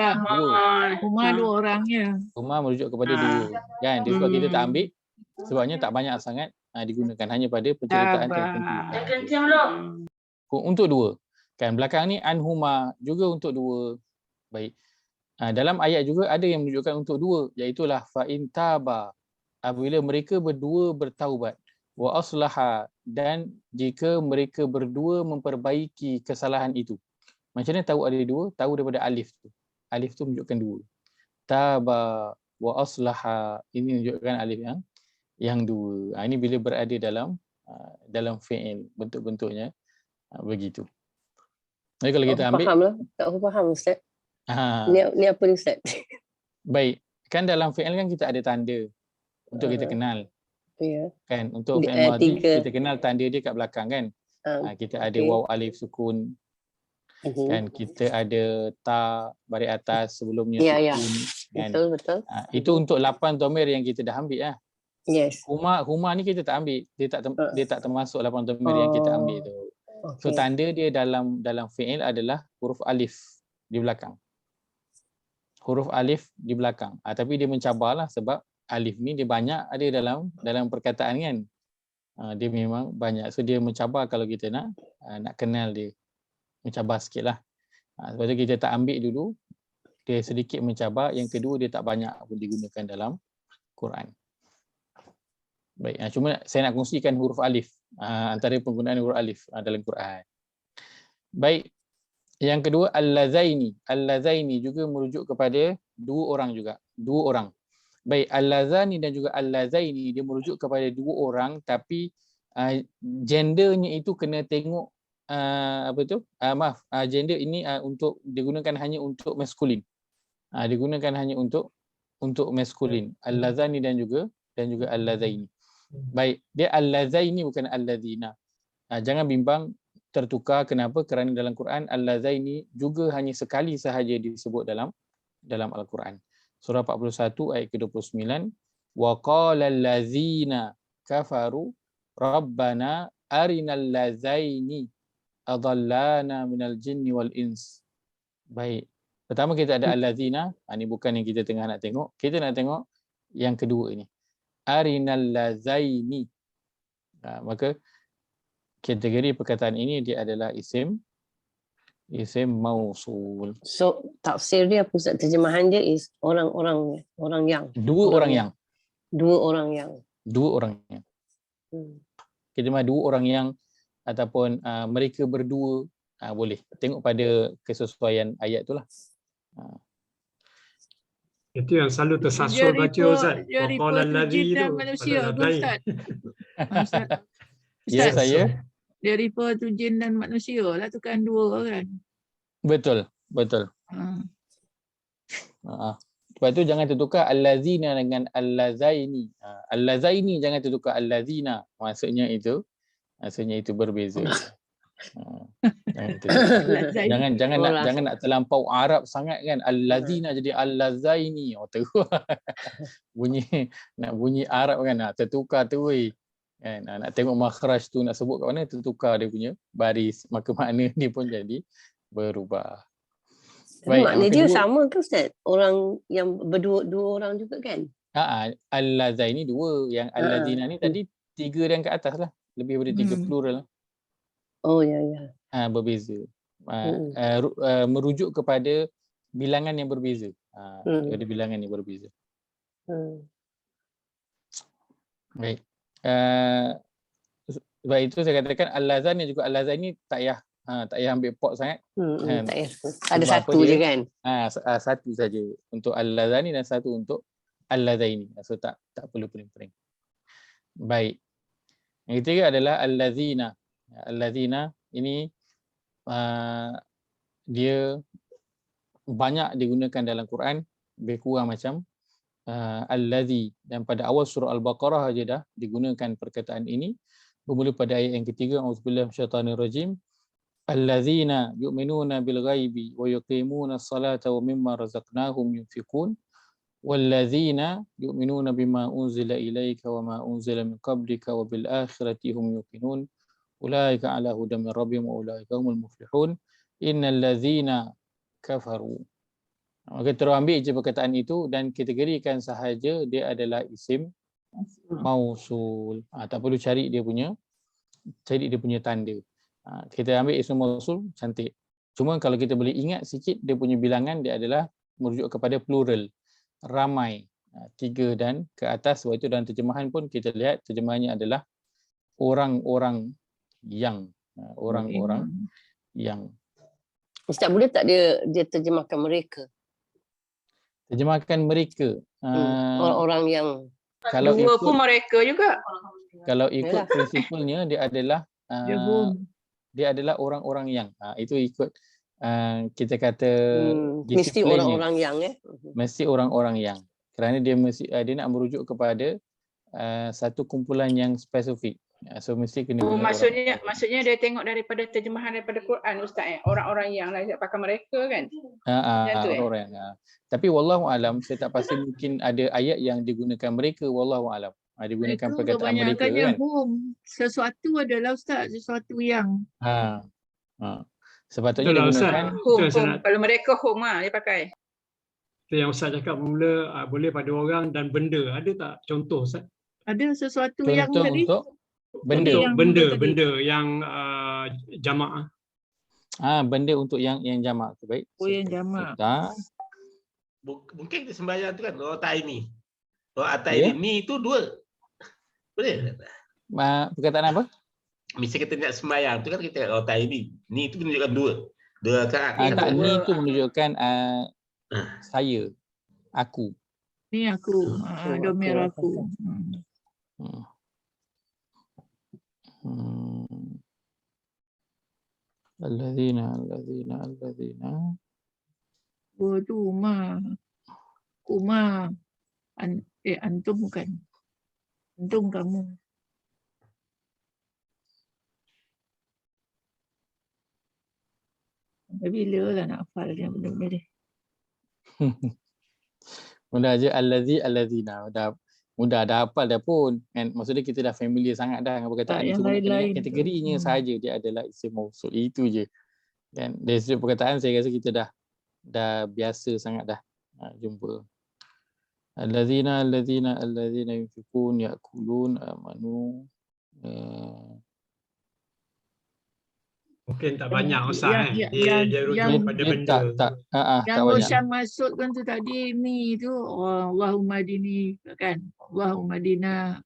Speaker 6: Huma dua orangnya.
Speaker 1: Huma merujuk kepada dua. Kan? Dia sebab kita tak ambil, sebabnya tak banyak sangat digunakan, hanya pada penceritaan tertentu. Untuk dua. Kan belakang ni anhuma juga untuk dua. Baik. Dalam ayat juga ada yang menunjukkan untuk dua, iaitu fa in taba, apabila mereka berdua bertaubat, wa aslaha, dan jika mereka berdua memperbaiki kesalahan itu. Macam mana tahu ada dua? Tahu daripada alif tu. Alif tu menunjukkan dua. Taba wa aslaha, ini menunjukkan alif yang dua. Ini bila berada dalam fi'il, bentuk-bentuknya begitu. Jadi kalau kita ambil,
Speaker 2: Tak faham Ustaz. Ni apa ni Ustaz?
Speaker 1: Baik, kan dalam fi'il kan kita ada tanda untuk kita kenal.
Speaker 2: Ya.
Speaker 1: Kan untuk fi'il madhi kita kenal tanda dia kat belakang kan. Kita ada waw alif sukun. Kan kita ada ta baris atas sebelumnya sukun. Kan?
Speaker 2: Betul.
Speaker 1: Itu untuk 8 dhamir yang kita dah ambil .
Speaker 2: Yes.
Speaker 1: Huma ni kita tak ambil. Dia tak termasuk 8 dhamir yang kita ambil tu. So tanda dia dalam fi'il adalah huruf alif di belakang. Huruf alif di belakang. Tapi dia mencabarlah sebab alif ni dia banyak ada dalam perkataan kan. Dia memang banyak. So dia mencabar kalau kita nak kenal dia. Mencabar sikit lah. Sebab tu kita tak ambil dulu. Dia sedikit mencabar. Yang kedua dia tak banyak pun digunakan dalam Quran. Baik, cuma saya nak kongsikan huruf alif. Antara penggunaan huruf alif dalam Quran. Baik. Yang kedua al-lazaini. Al-lazaini juga merujuk kepada dua orang juga. Dua orang. Baik, al-lazani dan juga al-lazaini dia merujuk kepada dua orang, tapi gendernya itu kena tengok gender ini untuk digunakan hanya untuk maskulin. Digunakan hanya untuk maskulin. Al-lazani dan juga al-lazaini. Baik, dia al-lazaini bukan al-lazina. Jangan bimbang tertukar. Kenapa? Kerana dalam Quran al-lazaini juga hanya sekali sahaja disebut dalam Al-Quran. Surah 41 ayat ke-29. Wa qala allazina kafaru rabbana arinal lazaini adallana minal jinni wal ins. Baik. Pertama kita ada allazina, ini bukan yang kita tengah nak tengok. Kita nak tengok yang kedua ini. Arinal lazaini. Maka kategori perkataan ini dia adalah isim mausul.
Speaker 2: So tafsir dia, pusat terjemahan dia is orang-orang, orang yang.
Speaker 1: Dua orang yang.
Speaker 2: Dua orang yang.
Speaker 1: Dua orang yang. Kita mah dua orang yang ataupun mereka berdua, boleh. Tengok pada kesesuaian ayat tu lah.
Speaker 5: Itu yang selalu tersasul baca Ustaz. Waqala allazi tu.
Speaker 6: Manusia ke Ustaz? Ustaz.
Speaker 1: Ya, saya.
Speaker 6: Dia refer to jin dan manusia lah, tu kan dua kan.
Speaker 1: Betul. Sebab tu jangan tertukar allazina dengan allazaini. Allazaini jangan tertukar allazina. Maksudnya itu berbeza. Jangan nak terlampau Arab sangat kan. Allazina jadi allazaini. Terus bunyi Arab kan, tertukar tu weh. Kan, nak tengok makhraj tu nak sebut kat mana, tertukar dia punya baris, maka makna dia pun jadi berubah.
Speaker 2: Makna dia sama ke Ustaz? Orang yang dua orang juga kan?
Speaker 1: Al-lazaini dua, yang al-lazina ni tadi tiga dan ke atas lah, lebih daripada tiga plural.
Speaker 2: Oh ya.
Speaker 1: Berbeza. Merujuk kepada bilangan yang berbeza. Ada bilangan yang berbeza. Baik. Sebab itu saya katakan al-lazan juga al-lazani tak payah ambil pot sangat.
Speaker 2: Tak payah. Ada satu je kan?
Speaker 1: Satu saja untuk al-lazani dan satu untuk al-lazaini. So tak perlu pening-pening. Baik. Yang ketiga adalah al-lazina. Al-lazina ini dia banyak digunakan dalam Quran, lebih kurang macam allazi, dan pada awal surah Al-Baqarah aja dah digunakan perkataan ini, bermula pada ayat yang ketiga, auzubillahi minasyaitanir rajim, allazina yu'minuna bil ghaibi wa yuqimuna as-salata wa mimma razaqnahum yunfiqun wallazina yu'minuna bima unzila ilaika wa ma unzila min qablika wa bil akhirati hum yuqinun ulaika ala hudan min rabbihim wa ulaika humul muflihun innal ladzina kafaru. Maka terus ambil je perkataan itu dan kategorikan sahaja dia adalah isim mausul. Tak perlu cari dia punya tanda. Kita ambil isim mausul, cantik. Cuma kalau kita boleh ingat sikit, dia punya bilangan dia adalah merujuk kepada plural, ramai, 3 dan ke atas. Sebab itu dalam terjemahan pun kita lihat terjemahannya adalah orang-orang yang. Orang-orang yang.
Speaker 2: Ustaz, boleh tak dia terjemahkan mereka?
Speaker 1: Terjemahkan mereka.
Speaker 2: Orang-orang yang
Speaker 1: kalau
Speaker 3: dua
Speaker 1: ikut,
Speaker 3: pun mereka juga.
Speaker 1: Kalau ikut prinsipalnya dia adalah orang-orang yang. Itu ikut kita kata
Speaker 2: mesti orang-orang yang
Speaker 1: mesti orang-orang yang. Kerana dia nak merujuk kepada satu kumpulan yang spesifik. So mesti kena
Speaker 3: maksudnya dia tengok daripada terjemahan daripada Quran Ustaz, orang-orang yang lah pakai mereka kan.
Speaker 1: Orang-orang. Tapi wallahu alam, saya tak pasti, mungkin ada ayat yang digunakan mereka, wallahu alam. Digunakan perkataan mereka kan.
Speaker 6: Sesuatu adalah Ustaz, sesuatu yang.
Speaker 1: Sepatutnya digunakan
Speaker 3: home. Kalau mereka home dia pakai.
Speaker 5: Itu yang Ustaz cakap mula boleh pada orang dan benda. Ada tak contoh Ustaz?
Speaker 6: Ada sesuatu
Speaker 1: contoh
Speaker 6: yang tadi.
Speaker 1: Untuk benda
Speaker 5: yang jamak.
Speaker 1: Benda untuk yang jamak tu, baik.
Speaker 6: Yang jamak.
Speaker 9: Mungkin kita sembahyang tu kan rotaini. Rotaini itu dua. Boleh tak?
Speaker 1: Perkataan apa?
Speaker 9: Misalnya kita nak sembahyang tu kan kita rotaini. Ni itu menunjukkan dua. Dua rakaat.
Speaker 1: Ni itu menunjukkan saya, aku.
Speaker 6: Ni aku, domir aku.
Speaker 1: Alladzina
Speaker 6: Kuma antum bukan. Antum kamu. Bila lah nak hafal dia benda-benda dia.
Speaker 1: Benda aja allazina. Dah Mudah dah hafal dah pun. Kan? Maksudnya kita dah familiar sangat dah dengan perkataan ni.
Speaker 6: yang
Speaker 1: Cuma nak kena
Speaker 6: lain-lain
Speaker 1: ingat
Speaker 6: tu.
Speaker 1: kategorinya sahaja dia adalah isim mausul. Itu je. Kan? Dari sudut perkataan saya rasa kita dah biasa sangat dah jumpa. Allazina yunfiqun ya'kulun amanu.
Speaker 5: Mungkin tak banyak
Speaker 6: Yang-
Speaker 5: Ustaz
Speaker 6: yang-
Speaker 5: kan.
Speaker 6: yang-
Speaker 5: Dia rujuk
Speaker 6: yang-
Speaker 5: pada
Speaker 1: Dia
Speaker 5: benda.
Speaker 1: tak
Speaker 6: Yang
Speaker 1: banyak.
Speaker 6: Rosyam maksudkan tu tadi ni tu Allahumma dini kan. Allahumma dina.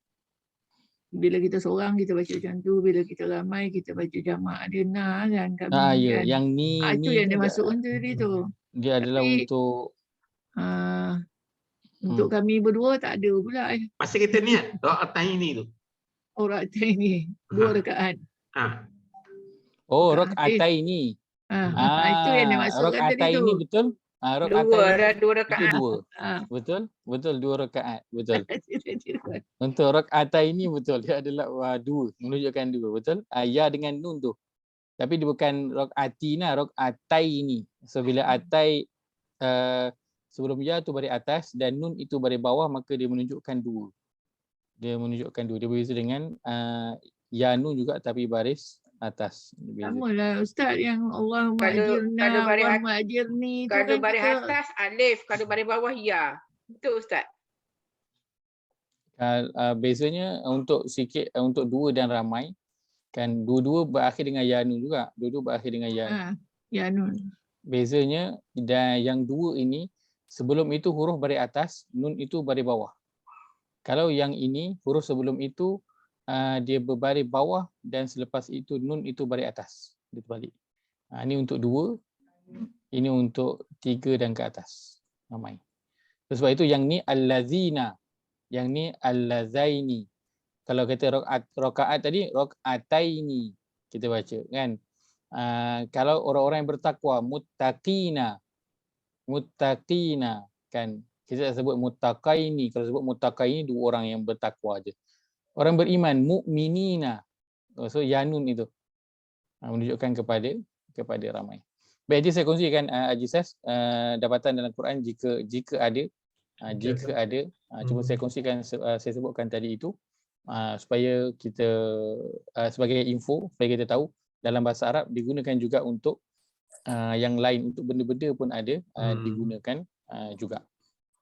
Speaker 6: Bila kita seorang kita baca macam tu, bila kita ramai kita baca jamak adina kan kami
Speaker 1: Ya,
Speaker 6: kan.
Speaker 1: yang ni
Speaker 6: Itu
Speaker 1: ni
Speaker 6: yang dia
Speaker 1: tu
Speaker 6: maksudkan tu tadi tu.
Speaker 1: dia adalah
Speaker 6: Tapi,
Speaker 1: untuk
Speaker 6: untuk kami berdua tak ada pula
Speaker 9: Masa kita niat rakaat ini tu.
Speaker 6: orang ni 2 rakaat.
Speaker 1: rakaataini.
Speaker 6: Itu yang dia maksudkan tadi tu.
Speaker 1: Rakaataini betul?
Speaker 3: Ada 2
Speaker 1: Itu
Speaker 3: rakaat.
Speaker 1: 2. Betul 2 rakaat. Betul. Untuk rakaataini betul. Dia adalah 2, menunjukkan 2, betul? Ya dengan nun tu. Tapi dia bukan rakaatina, rakaataini. So bila atai sebelum ya tu baris atas dan nun itu baris bawah, maka dia menunjukkan 2. Dia menunjukkan 2. Dia berbeza dengan ya nun juga tapi baris atas.
Speaker 6: Sama lah Ustaz yang Allahumma ajirna, Allahumma ajirni tu
Speaker 3: Kalau
Speaker 6: kan
Speaker 3: baris
Speaker 6: kita
Speaker 3: atas alif, kalau baris bawah ya. Betul Ustaz?
Speaker 1: Bezanya untuk sikit untuk 2 dan ramai kan, dua-dua berakhir dengan ya nun juga. Dua-dua berakhir dengan ya.
Speaker 6: Ya nun.
Speaker 1: Bezanya dan yang 2 ini sebelum itu huruf baris atas, nun itu baris bawah. Kalau yang ini huruf sebelum itu dia berbaris bawah dan selepas itu nun itu baris atas. Dia terbalik. Ini untuk 2, ini untuk 3 dan ke atas. Ramai. Sebab itu yang ni allazina, yang ni allazaini. Kalau kata rakaat tadi rakaataini kita baca kan. Kalau orang-orang yang bertakwa muttaqina kan, kita tak sebut muttaqaini. Kalau sebut muttaqaini 2 orang yang bertakwa aje. Orang beriman mukminina. So yanun itu menunjukkan kepada ramai. Baik, jadi saya kongsikan Haji Sas dapatan dalam Quran jika ada cuma saya kongsikan saya sebutkan tadi itu supaya kita sebagai info supaya kita tahu dalam bahasa Arab digunakan juga untuk yang lain, untuk benda-benda pun ada digunakan juga.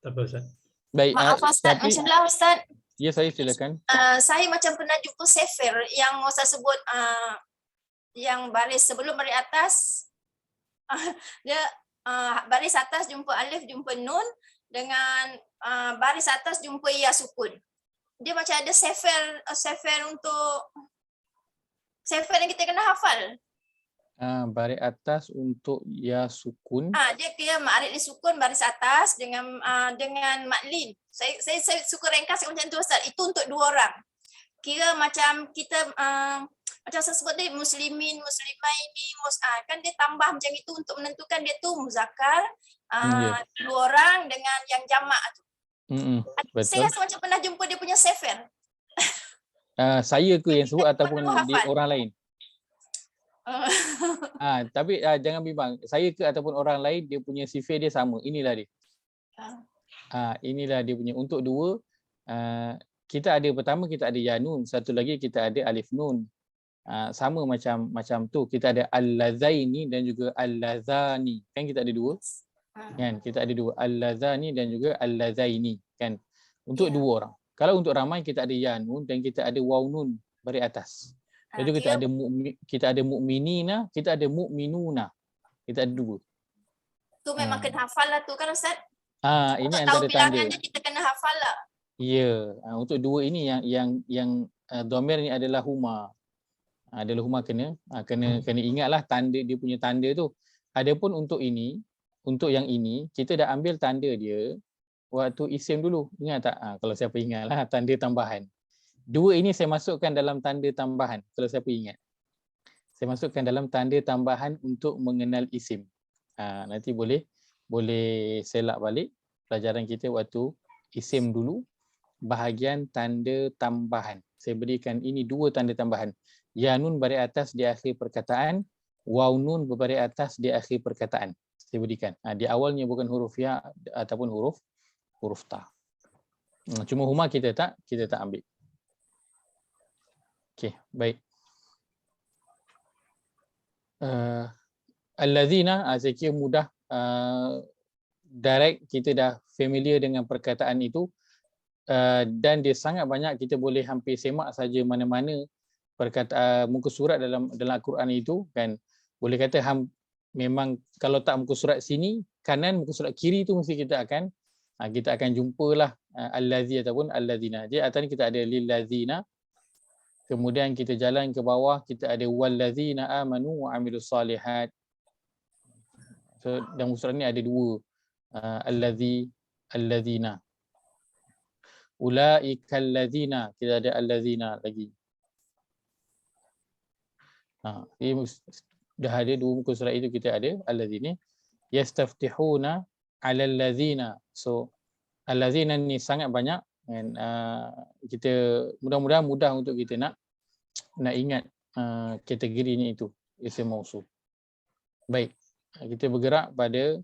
Speaker 5: Tak apa Ustaz.
Speaker 1: Baik,
Speaker 10: Maaf Ustaz, macam lah Ustaz.
Speaker 1: Ya, saya silakan.
Speaker 10: Saya macam pernah jumpa sefer yang Ustaz sebut yang baris sebelum baris atas dia baris atas jumpa alif jumpa nun dengan baris atas jumpa ya sukun. Dia macam ada sefer untuk sefer yang kita kena hafal.
Speaker 1: Baris atas untuk ya sukun.
Speaker 10: Dia kira ma'arif li sukun baris atas dengan maklin. Saya suka ringkas macam tu Ustaz. Itu untuk 2 orang. Kira macam kita macam saya sebut tadi muslimin, muslimaini, kan dia tambah macam itu untuk menentukan dia tu muzakkar 2 orang dengan yang jamak tu.
Speaker 1: Betul.
Speaker 10: Saya rasa macam pernah jumpa dia punya sefer.
Speaker 1: Saya ke yang sebut ataupun orang lain? Tapi jangan bimbang. Saya ke ataupun orang lain dia punya sifir dia sama. Inilah dia. Inilah dia punya. Untuk 2 kita ada pertama kita ada ya nun, satu lagi kita ada alif nun. Sama macam tu. Kita ada al-lazaini dan juga al-lazani. Kan kita ada 2. Kan kita ada 2 al-lazani dan juga al-lazaini kan. Untuk 2 orang. Kalau untuk ramai kita ada ya nun dan kita ada waw nun baris atas. Jadi kita ada mukminina, kita ada mukminuna. Kita ada 2.
Speaker 10: Tu memang kena hafal lah tu kan Ustaz?
Speaker 1: Ini
Speaker 10: untuk
Speaker 1: antara
Speaker 10: tahu
Speaker 1: tanda.
Speaker 10: bilangannya kita kena hafal lah.
Speaker 1: Ya, untuk 2 ini yang dhamir ni adalah huma. Adalah huma kena ingatlah tanda dia punya tanda tu. Adapun untuk ini, untuk yang ini kita dah ambil tanda dia waktu isim dulu. Ingat tak? Kalau siapa ingatlah tanda tambahan. 2 ini saya masukkan dalam tanda tambahan. Kalau siapa ingat. Saya masukkan dalam tanda tambahan untuk mengenal isim. Nanti boleh selak balik pelajaran kita waktu isim dulu. Bahagian tanda tambahan. Saya berikan ini 2 tanda tambahan. Ya nun baris atas di akhir perkataan. Waw nun berbaris atas di akhir perkataan. Saya berikan. Di awalnya bukan huruf ya ataupun huruf ta. Cuma huma kita tak ambil. Okey, baik. Allazina, saya kira mudah, direct kita dah familiar dengan perkataan itu, dan dia sangat banyak, kita boleh hampir semak saja mana-mana perkataan muka surat dalam Al-Quran itu kan. Boleh kata memang kalau tak muka surat sini, kanan muka surat kiri tu mesti kita akan jumpalah allazi ataupun allazina. Jadi atas ni kita ada lillazina. Kemudian kita jalan ke bawah, kita ada wallazina amanu wa amilus solihat. So dalam surat ni ada dua, allazina. Ulaikal ladzina, kita ada allazina lagi. Ini dah ada dua muka surat itu, kita ada allazina. Yastaftihuna alal ladzina. So allazina ni sangat banyak. Dan kita mudah-mudahan mudah untuk kita nak ingat kategorinya itu, isim mausul. Baik, kita bergerak pada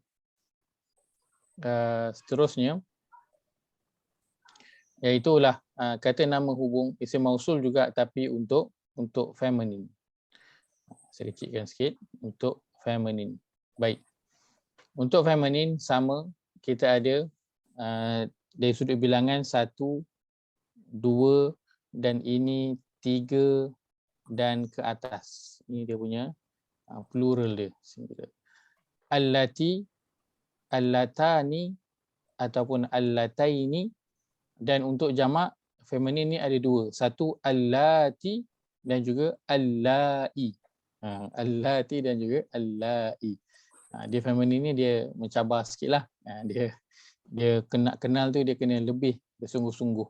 Speaker 1: seterusnya, iaitulah kata nama hubung isim mausul juga tapi untuk feminin. Saya kecilkan sikit, untuk feminin. Baik, untuk feminin sama, kita ada dari sudut bilangan 1, 2 dan ini 3 dan ke atas. Ini dia punya plural dia. Allati, allatani ataupun allataini, dan untuk jamak feminin ni ada dua. Satu allati dan juga allai. Allati dan juga allai. Dia feminin ni dia mencabar sikitlah. Dia kenal tu dia kena lebih bersungguh-sungguh.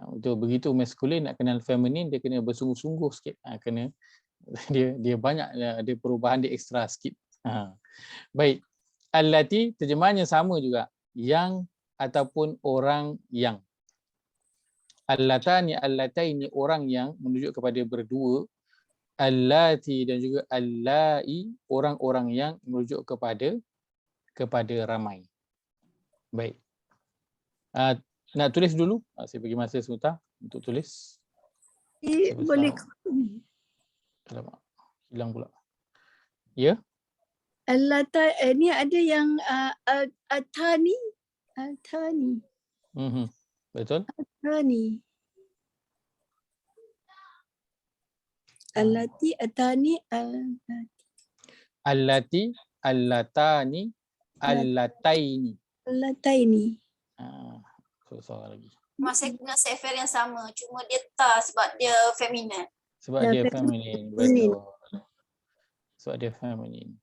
Speaker 1: Untuk begitu maskulin nak kenal feminin dia kena bersungguh-sungguh sikit. Kena dia banyak ada perubahan, dia ekstra sikit. Baik. Allati terjemahannya sama juga, yang ataupun orang yang. Allatani, allataini, orang yang menunjuk kepada berdua. Allati dan juga allai, orang-orang yang merujuk kepada ramai. Baik. Nak tulis dulu? Saya bagi masa sebentar untuk tulis.
Speaker 4: Boleh.
Speaker 1: Alamak, hilang pula. Ya?
Speaker 4: Ni ada yang atani.
Speaker 1: Betul?
Speaker 4: Atani. Allati, atani,
Speaker 1: Allati, allatani, allataini.
Speaker 4: allataini.
Speaker 1: Soal lagi.
Speaker 10: Masih guna sefer yang sama, cuma dia sebab dia feminin.
Speaker 1: Sebab dia feminin, betul. Sebab dia feminin.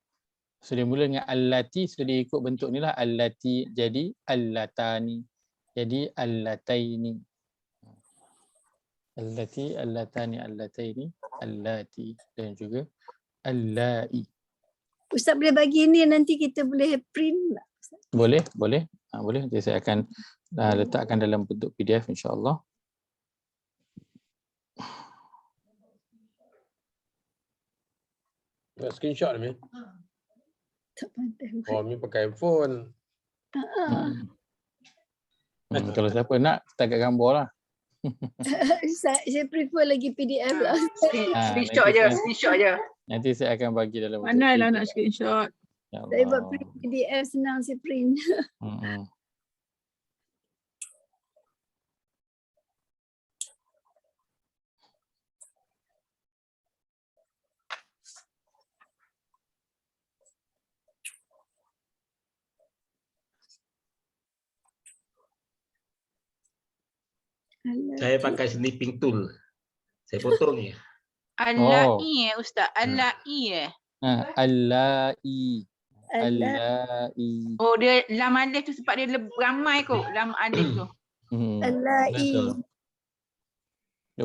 Speaker 1: So dia mula dengan allati, so dia ikut bentuk ni lah, allati jadi allatani, jadi allataini. Allati, allatani, allataini, allati dan juga allai.
Speaker 4: Ustaz boleh bagi ni, nanti kita boleh print tak?
Speaker 1: Boleh. Boleh. Nanti saya akan letakkan dalam bentuk PDF insya-Allah.
Speaker 8: Nak screenshot ni?
Speaker 4: Tak pandai.
Speaker 8: Oh, ni pakai handphone.
Speaker 1: Kalau siapa nak, setakat gambar lah.
Speaker 4: Saya prefer lagi PDF lah.
Speaker 3: Screenshot je.
Speaker 1: Nanti saya akan bagi dalam bentuk
Speaker 6: Pandai lah
Speaker 1: PDF.
Speaker 6: nak screenshot.
Speaker 1: Ya
Speaker 4: Saya buat
Speaker 1: Allah.
Speaker 4: print PDF, senang saya print.
Speaker 9: Saya pakai snipping tool. Saya potong je.
Speaker 3: Allai Ustaz. Allai
Speaker 1: Allai. Allai.
Speaker 3: Oh, dia lam alif tu sebab dia ramai kot. Lam alif tu.
Speaker 4: Allai.
Speaker 1: Betul.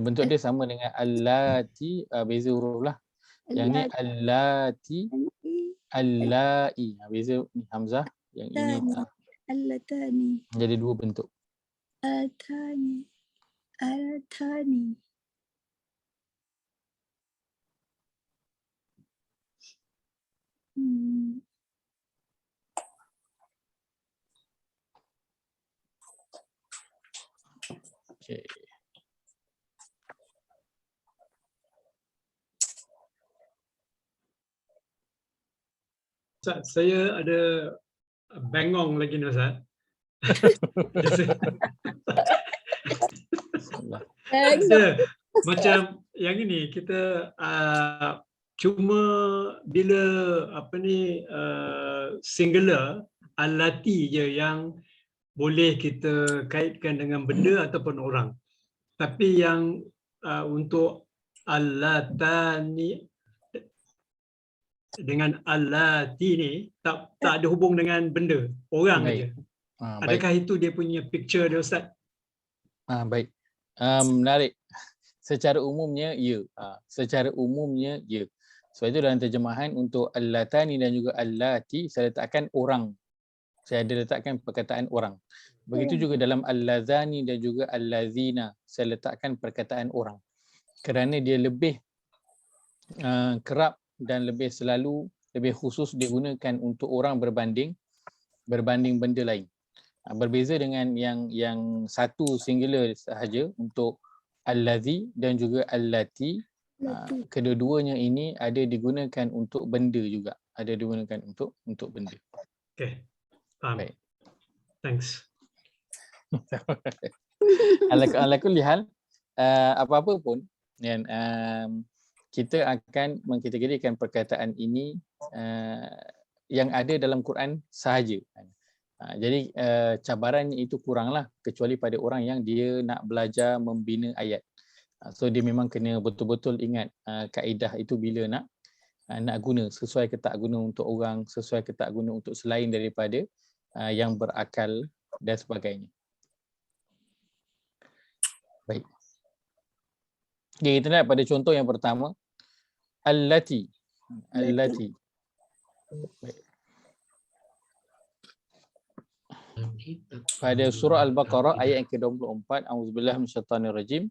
Speaker 1: Bentuk dia sama dengan allati, beza huruf lah. Yang ni allati, allai. Beza ni hamzah, yang ini tak.
Speaker 4: Allatani.
Speaker 1: Jadi dua bentuk.
Speaker 4: Atani. Atani.
Speaker 1: Okey.
Speaker 5: Ustaz, saya ada bengong lagi ni Ustaz. Ada macam yang ini kita cuma bila singular allati je yang boleh kita kaitkan dengan benda ataupun orang. Tapi yang untuk allatani dengan allati ni tak ada hubung dengan benda, orang aja. Adakah itu dia punya picture dia Ustaz?
Speaker 1: Baik. Menarik. Secara umumnya ya. Secara umumnya ya. Sebab itu dalam terjemahan untuk allatani dan juga allati saya letakkan orang. Saya ada letakkan perkataan orang. Begitu juga dalam allazani dan juga allazina saya letakkan perkataan orang. Kerana dia lebih kerap dan lebih selalu, lebih khusus digunakan untuk orang berbanding benda lain. Berbeza dengan yang satu singular sahaja untuk allazi dan juga allati. Kedua-duanya ini ada digunakan untuk benda juga. Ada digunakan untuk benda.
Speaker 5: Okey. Faham.
Speaker 1: Baik.
Speaker 5: Thanks.
Speaker 1: Ala kulli hal, apa-apa pun kan, kita akan mengkategorikan perkataan ini yang ada dalam Quran sahaja. Jadi cabarannya itu kuranglah kecuali pada orang yang dia nak belajar membina ayat. So dia memang kena betul-betul ingat kaedah itu bila nak guna, sesuai ke tak guna untuk orang, sesuai ke tak guna untuk selain daripada yang berakal dan sebagainya. Baik. Okay, kita lihat pada contoh yang pertama. Allati. Allati. Baik. Pada surah Al-Baqarah ayat yang ke-24, A'udzubillahi minasyaitanirrajim.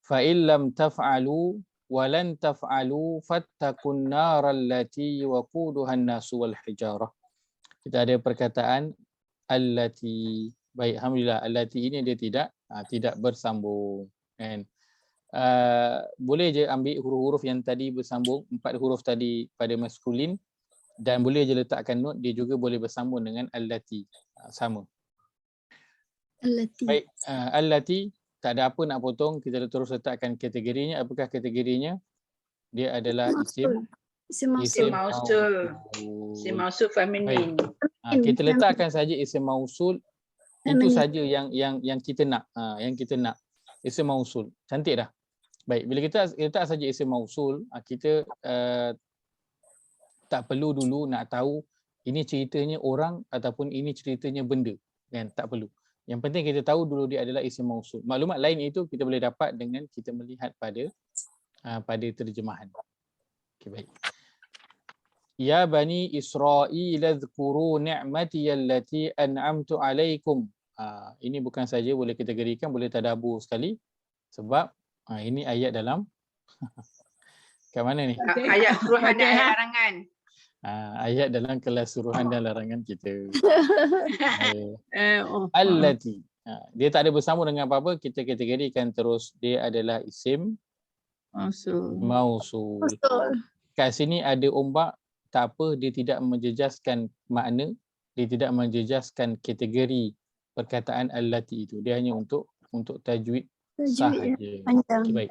Speaker 1: Fa illam taf'alu wa lan taf'alu fattaqun naral lati waquduhan nasu wal hijarah. Kita ada perkataan allati. Baik, alhamdulillah allati ini dia tidak bersambung kan. Boleh je ambil huruf-huruf yang tadi bersambung, 4 huruf tadi pada maskulin, dan boleh je letakkan note dia juga boleh bersambung dengan allati. Sama.
Speaker 4: Allati.
Speaker 1: Baik, allati tak ada apa nak potong, kita terus letakkan kategorinya. Apakah kategorinya? Dia adalah isim
Speaker 3: mausul. Isim mausul feminin.
Speaker 1: Kita letakkan saja isim mausul. Itu saja yang kita nak. Yang kita nak. Isim mausul. Cantik dah. Baik, bila kita letak saja isim mausul, kita tak perlu dulu nak tahu ini ceritanya orang ataupun ini ceritanya benda. Kan? Tak perlu. Yang penting kita tahu dulu dia adalah isim mausul. Maklumat lain itu kita boleh dapat dengan kita melihat pada terjemahan. Okay, baik. Ya bani Israil adhkuru ni'mati allati an'amtu alaikum. Ini bukan saja boleh kategorikan, boleh tadabbur sekali. Sebab ini ayat dalam kat mana ni?
Speaker 3: Ayat suruhan dan ayat larangan.
Speaker 1: Ayat dalam kelas suruhan dan larangan kita. Allati. Dia tak ada bersambung dengan apa-apa, kita kategorikan terus dia adalah isim mausul. Kat sini ada ombak, tak apa, dia tidak menjejaskan makna, dia tidak menjejaskan kategori perkataan allati itu. Dia hanya untuk tajwid sahaja. Okay, baik.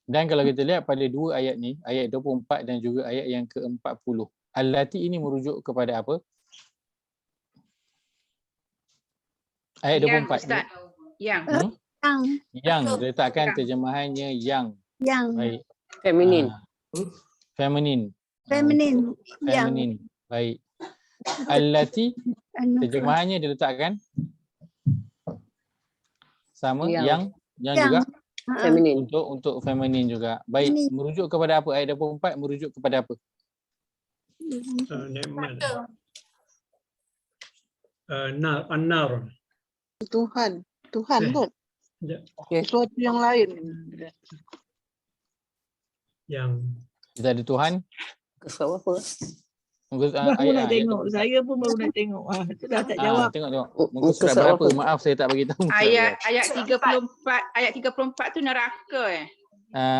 Speaker 1: Dan kalau kita lihat pada dua ayat ni, ayat 24 dan juga ayat yang ke-40, allati ini merujuk kepada apa? Ayat 24. Yang letakkan terjemahannya yang. Baik.
Speaker 2: Feminin.
Speaker 1: Feminin. Baik. Allati terjemahannya diletakkan sama yang juga
Speaker 2: Feminin.
Speaker 1: Untuk feminin juga. Baik, merujuk kepada apa? Ayat 24 merujuk kepada apa?
Speaker 5: An-nar.
Speaker 7: Tuhan kot. Sesuatu yang lain.
Speaker 5: Yang
Speaker 1: kita ada Tuhan.
Speaker 2: Sebab apa?
Speaker 6: Baru nak tengok. Saya pun baru nak tengok. Tu dah tak jawab.
Speaker 1: Tengok. Muka surat berapa? Maaf saya tak bagi tahu.
Speaker 3: Ayat 34 tu neraka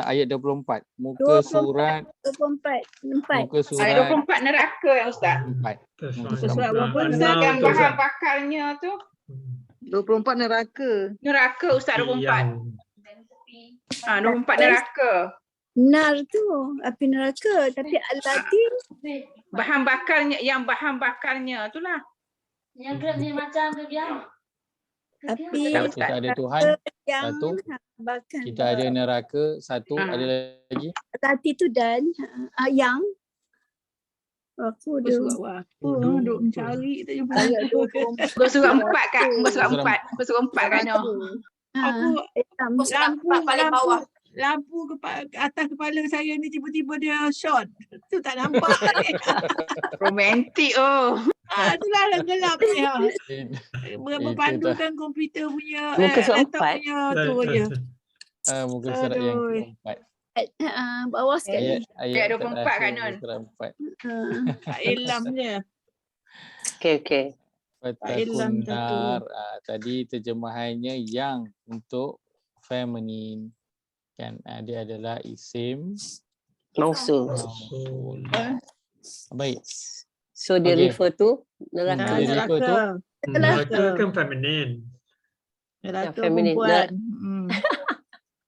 Speaker 1: Ayat 24. Muka surat
Speaker 4: 24.
Speaker 1: muka surat
Speaker 3: Ayat 24 neraka Ustaz.
Speaker 1: 4.
Speaker 6: Muka surat berapa Ustaz?
Speaker 3: Yang bahan bakarnya tu
Speaker 7: 24 neraka.
Speaker 3: neraka Ustaz 24. 24 neraka.
Speaker 4: Nar tu api neraka, tapi al-lati
Speaker 3: Bahan bakarnya, yang bahan bakarnya itulah.
Speaker 10: Yang grab ni macam tu dia.
Speaker 4: api
Speaker 1: Kita ada Tuhan,
Speaker 4: yang
Speaker 1: satu.
Speaker 4: bakar.
Speaker 1: Kita ada neraka, satu. Ada lagi?
Speaker 4: Lati tu dan yang aku
Speaker 6: Muka surat
Speaker 4: dah
Speaker 6: apa? Duk mencari tak jumpa.
Speaker 4: ayat
Speaker 3: Muka surat 4 Kak. Muka surat 4. Muka surat 4 kan.
Speaker 6: Aku
Speaker 10: Lampu paling bawah.
Speaker 6: lampu atas kepala saya ni tiba-tiba dia short. Tu tak nampak.
Speaker 3: Romantik
Speaker 6: Itulah yang gelap ni. Berpandukan komputer punya
Speaker 2: Muka surat
Speaker 6: laptop
Speaker 2: 4.
Speaker 6: punya tu je.
Speaker 1: Muka surat yang
Speaker 6: Aduh.
Speaker 1: keempat.
Speaker 4: bawah sekali.
Speaker 3: Ayat 24 kan, Non?
Speaker 1: Surat 4.
Speaker 6: Tak elamnya.
Speaker 2: Okey.
Speaker 6: Ilham
Speaker 1: Fatakun
Speaker 6: satu.
Speaker 1: nar. Tadi terjemahannya yang untuk feminine. Kan dia adalah isim
Speaker 2: Mausul.
Speaker 1: mausul. Baik.
Speaker 2: So dia
Speaker 1: Okey.
Speaker 2: refer to neraka.
Speaker 1: Jadi refer tu
Speaker 5: Neraka kan feminine.
Speaker 6: Neraka
Speaker 2: feminine.
Speaker 6: perempuan.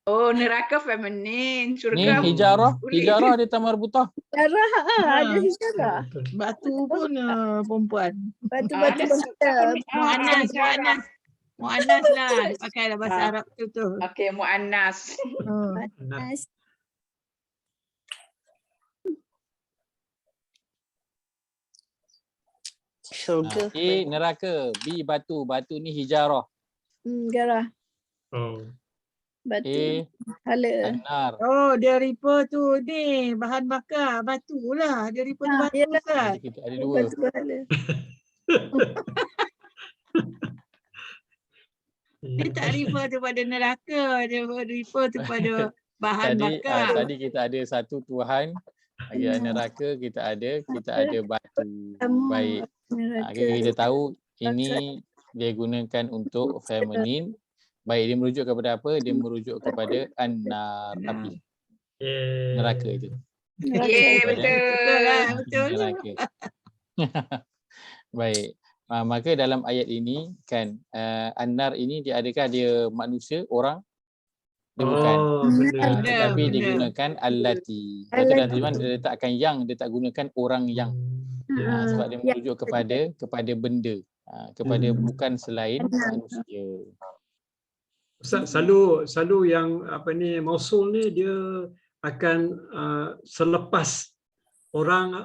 Speaker 3: Oh, neraka feminin.
Speaker 1: Ni
Speaker 3: Syurga.
Speaker 1: hijarah,
Speaker 3: Boleh.
Speaker 1: hijarah dia tamar butah.
Speaker 4: Darah ada sejarah.
Speaker 6: Batu pun perempuan.
Speaker 4: Batu-batu
Speaker 3: Ada
Speaker 4: besar.
Speaker 6: Mu'anas. Mu'anas lah. Pakailah bahasa Arab tu.
Speaker 3: Okey, muannas.
Speaker 4: Nas.
Speaker 2: Syurga.
Speaker 1: A neraka, B batu, batu ni hijarah.
Speaker 4: Darah.
Speaker 5: Oh.
Speaker 4: Batu.
Speaker 1: A
Speaker 4: Hala.
Speaker 1: anar.
Speaker 6: Oh, dia refer tu ni bahan bakar batu lah. Dia refer tu batu
Speaker 4: Yelah.
Speaker 6: Ustaz.
Speaker 1: Jadi kita ada dua.
Speaker 4: Batu hala.
Speaker 6: Dia tak refer tu pada neraka. Dia refer tu pada bahan bakar.
Speaker 1: Tadi kita ada satu Tuhan. Ya, neraka kita ada batu. Baik. Kita tahu ini dia gunakan untuk feminin. Baik, dia merujuk kepada apa? Dia merujuk kepada an-nar, api. Neraka itu.
Speaker 6: Betul lah. Betul.
Speaker 1: Neraka. Baik. Maka dalam ayat ini kan an-nar ini adakah dia manusia, orang? Dia bukan.
Speaker 5: Benar.
Speaker 1: Tetapi
Speaker 6: benar.
Speaker 1: digunakan allati. Lepas tu dalam terjemahan dia letakkan yang, dia tak gunakan orang yang. Sebab dia merujuk kepada benda. Kepada bukan selain manusia.
Speaker 5: Ustaz, selalu yang mausul ni dia akan selepas orang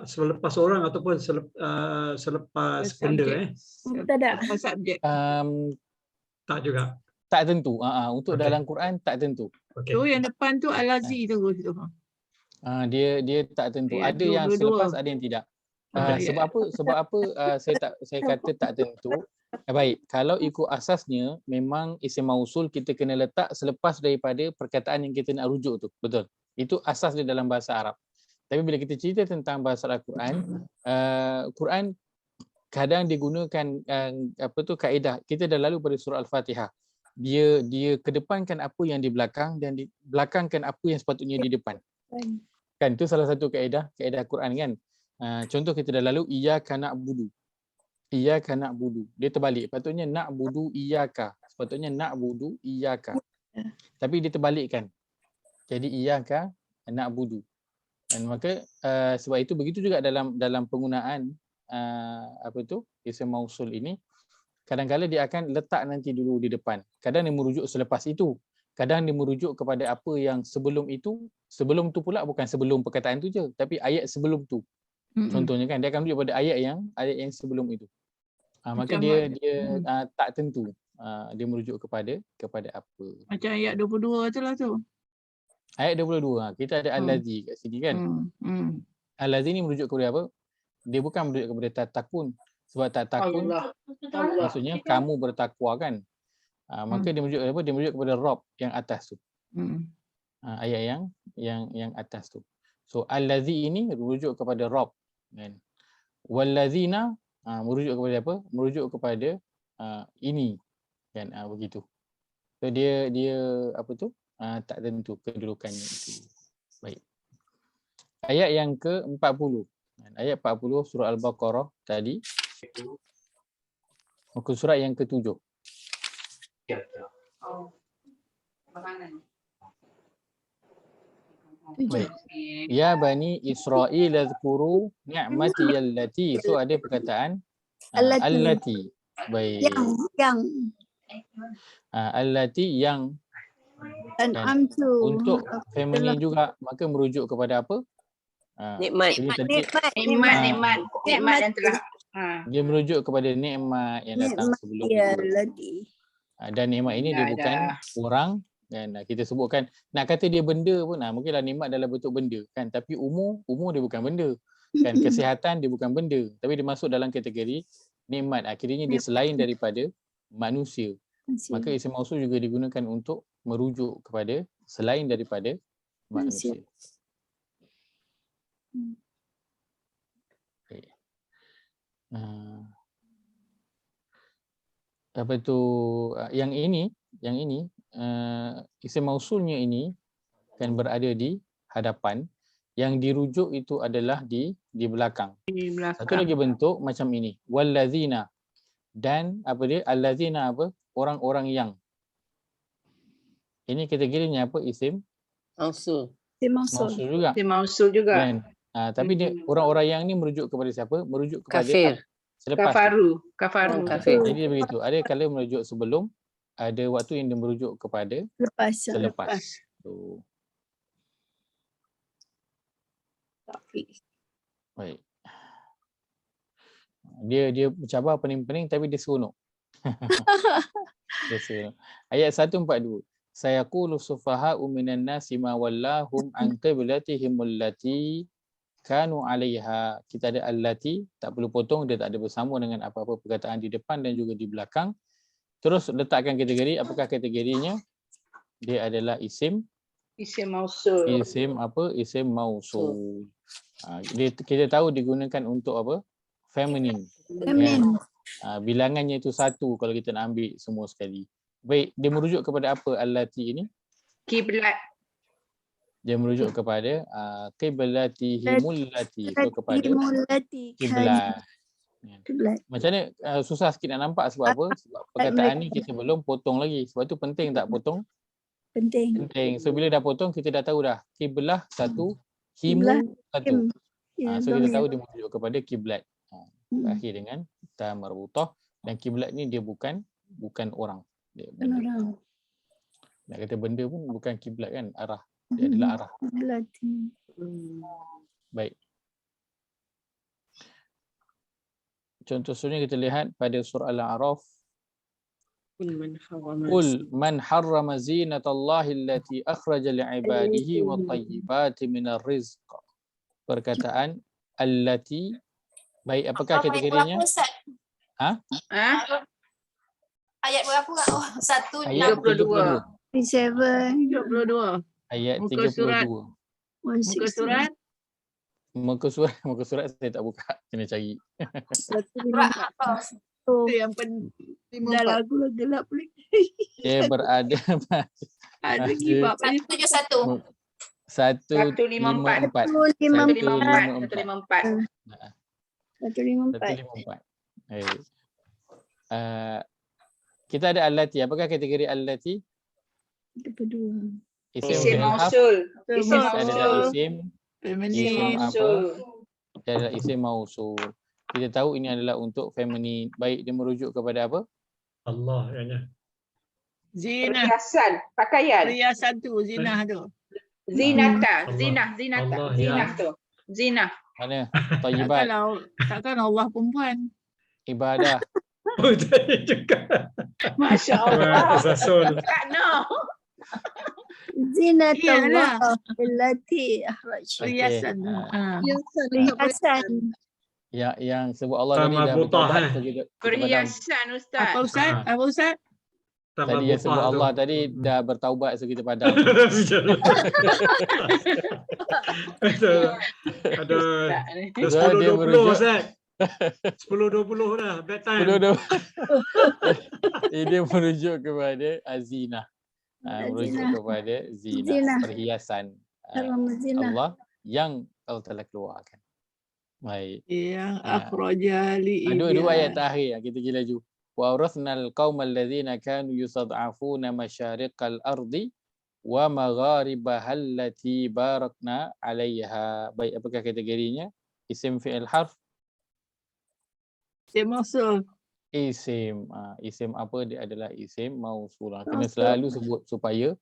Speaker 5: ataupun selepas benda
Speaker 4: Tak
Speaker 6: Subjek.
Speaker 5: tak juga.
Speaker 1: Tak tentu. Untuk
Speaker 5: Okey.
Speaker 1: dalam Quran tak tentu.
Speaker 5: Okey.
Speaker 6: Tu yang depan tu Al-Aziz tu.
Speaker 1: Dia tak tentu.
Speaker 6: Dia
Speaker 1: Ada yang
Speaker 6: dua-dua.
Speaker 1: selepas, ada yang tidak.
Speaker 5: Okey.
Speaker 1: Sebab apa saya kata tak tentu. Baik, kalau ikut asasnya memang isim mausul kita kena letak selepas daripada perkataan yang kita nak rujuk tu. Betul. Itu asas dia dalam bahasa Arab. Tapi bila kita cerita tentang bahasa Al-Quran, Quran kadang digunakan kaedah. Kita dah lalu pada surah Al-Fatihah. Dia kedepankan apa yang di belakang dan di belakangkan apa yang sepatutnya di depan. Kan itu salah satu kaedah Quran kan. Contoh kita dah lalu iyyaka na'budu. Iyyaka na'budu. Dia terbalik. Patutnya na'budu iyyaka. Sepatutnya na'budu iyyaka. Tapi dia terbalikkan. Jadi iyyaka na'budu. Dan maka sebab itu begitu juga dalam penggunaan isim mausul ini. Kadang-kadang dia akan letak nanti dulu di depan. Kadang dia merujuk selepas itu. Kadang dia merujuk kepada apa yang sebelum itu. Sebelum tu pula bukan sebelum perkataan tu je, tapi ayat sebelum tu. Contohnya kan dia akan merujuk pada ayat yang sebelum itu. Maka dia tak tentu dia merujuk kepada apa.
Speaker 6: Macam ayat 22 tu lah tu.
Speaker 1: Ayat 22 kita ada al-ladzi kat sini kan. Al-ladzi ni merujuk kepada apa? Dia bukan merujuk kepada tatakun. Sebab tatakun maksudnya kamu bertakwa kan. Maka dia merujuk kepada apa? Dia merujuk kepada Rabb yang atas tu. Ayat yang atas tu. So al-ladzi ini merujuk kepada Rabb kan. Wallazina merujuk kepada apa? Merujuk kepada ini kan, begitu. So dia apa tu? Tak tentu kedudukannya itu. Baik. Ayat yang ke-40. Ayat 40 surah Al-Baqarah tadi. Muka surat yang ke-7. Baik. Ya Bani Israel azkuru ni'mati allati. So ada perkataan allati. Baik.
Speaker 4: Yang.
Speaker 1: Allati yang.
Speaker 4: An'amtu.
Speaker 1: Untuk feminin juga, maka merujuk kepada apa?
Speaker 2: Nikmat.
Speaker 3: Nikmat yang telah.
Speaker 1: Dia merujuk kepada nikmat yang datang sebelum itu. Dan nikmat ini dia bukan orang, dan kita sebutkan, nak kata dia benda pun, mungkinlah nikmat dalam bentuk benda kan, tapi umur dia bukan benda kan, kesihatan dia bukan benda, tapi dia masuk dalam kategori nikmat. Akhirnya dia selain daripada manusia. Maka isim mausul juga digunakan untuk merujuk kepada selain daripada manusia. Apa tu, yang ini isim mausulnya ini kan berada di hadapan, yang dirujuk itu adalah di belakang. Satu lagi bentuk macam ini, wallazina, dan apa dia, allazina apa, orang-orang yang. Ini kategorinya apa? Isim
Speaker 2: mausul.
Speaker 1: Mausul juga.
Speaker 3: Isim mausul juga.
Speaker 1: Kan? Tapi dia orang-orang yang ni merujuk kepada siapa? Merujuk kepada
Speaker 2: Kafir.
Speaker 1: Selepas
Speaker 2: Kafaru.
Speaker 1: Jadi dia begitu. Ada kala merujuk sebelum, ada waktu yang dia merujuk kepada selepas. So. Baik. Dia mencabar pening-pening tapi dia seronok. Dia seronok. Ayat 142. Sayaqulu sufaha'u minan nasi ma wallahum an qiblatihim allati kanu 'alaiha. Kita ada allati, tak perlu potong, dia tak ada bersama dengan apa-apa perkataan di depan dan juga di belakang. Terus letakkan kategori, apakah kategorinya? Dia adalah isim
Speaker 3: mausul.
Speaker 1: Isim apa? Isim mausul. Kita tahu digunakan untuk apa? Feminine. Bilangannya itu 1 kalau kita nak ambil semua sekali. Baik, dia merujuk kepada apa allati ini?
Speaker 3: Kiblat.
Speaker 1: Dia merujuk kepada qiblatihimul lati, so kepada kiblat. Macam mana susah sikit nak nampak sebab apa? Sebab perkataan ni kita belum potong lagi. Sebab tu penting tak potong? Penting. So bila dah potong kita dah tahu dah kiblah 1, himu 1. So kita tahu dia merujuk kepada kiblat. Berakhir dengan ta marbutah, dan kiblat ni dia bukan orang. Dia benda. Nak kata benda pun bukan kiblat kan, arah. Dia adalah arah. Baik. Contoh seterusnya kita lihat pada surah Al-A'raf. Qul man harrama zinatallahi allati akhraja li'ibadihi wa tayyibati minar rizq. Perkataan allati. Baik, apakah kategorinya?
Speaker 10: Ayat berapa kak?
Speaker 3: 122.
Speaker 4: 22.
Speaker 1: Ayat 32. Muka surat saya tak buka, kena cari.
Speaker 6: Yang dah lagu gelap pula.
Speaker 1: Dia berada
Speaker 6: ada gibap.
Speaker 10: 171.
Speaker 1: 154.
Speaker 4: 154.
Speaker 1: Kita ada allati. Apakah kategori allati?
Speaker 3: Isim mausul.
Speaker 1: Adalah isim apa? Dia adalah isim mausul. Kita tahu ini adalah untuk feminin. Baik, dia merujuk kepada apa?
Speaker 5: Allah kayaknya.
Speaker 6: Zina.
Speaker 3: Perhiasan, pakaian.
Speaker 6: Perhiasan tu, zinah tu.
Speaker 3: Zinata,
Speaker 5: Allah.
Speaker 3: zinata,
Speaker 5: Allah,
Speaker 3: zinah
Speaker 5: ya.
Speaker 3: tu. Zinah.
Speaker 1: Mana? Thayyibat.
Speaker 6: Takkan Allah perempuan.
Speaker 1: Ibadah.
Speaker 5: Oh, saya juga.
Speaker 3: Masya Allah.
Speaker 5: Sasul.
Speaker 3: Tak no.
Speaker 4: Zinatullah allati akhraj.
Speaker 6: Perhiasan.
Speaker 4: Perhiasan.
Speaker 1: Yang sebut Allah tadi dah bertaubat.
Speaker 3: Perhiasan Ustaz.
Speaker 6: Apa Ustaz?
Speaker 1: Tadi yang sebut Allah tadi dah bertaubat, so kita padam.
Speaker 5: Ada 10-20 Ustaz. 10.20 dah, bedtime.
Speaker 1: 10-20. Ini merujuk kepada zina. Merujuk kepada zina, perhiasan Allah yang Allah telah keluarkan. Baik.
Speaker 6: Yang akhraja li
Speaker 1: dua ayat terakhir kita gila ju. Wa awrathnal qaumal ladzina kanu yustad'afuna masyariqal ardi wa magharibaha allati barakna 'alaiha. Baik, apakah kategorinya? Isim fi'il harf?
Speaker 6: Isim mausul.
Speaker 1: Isim apa? Dia adalah isim mausul. Kena selalu sebut supaya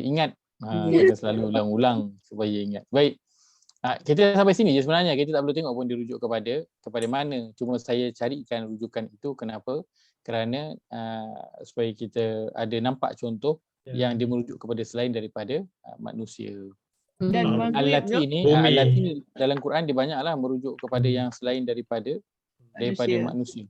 Speaker 1: ingat. Kena selalu ulang-ulang supaya ingat. Baik. Kita sampai sini je sebenarnya. Kita tak perlu tengok pun dirujuk kepada mana. Cuma saya carikan rujukan itu. Kenapa? Kerana supaya kita ada nampak contoh yang dia merujuk kepada selain daripada manusia.
Speaker 6: Dan
Speaker 1: Allati ni dalam Quran dia banyaklah merujuk kepada yang selain daripada manusia.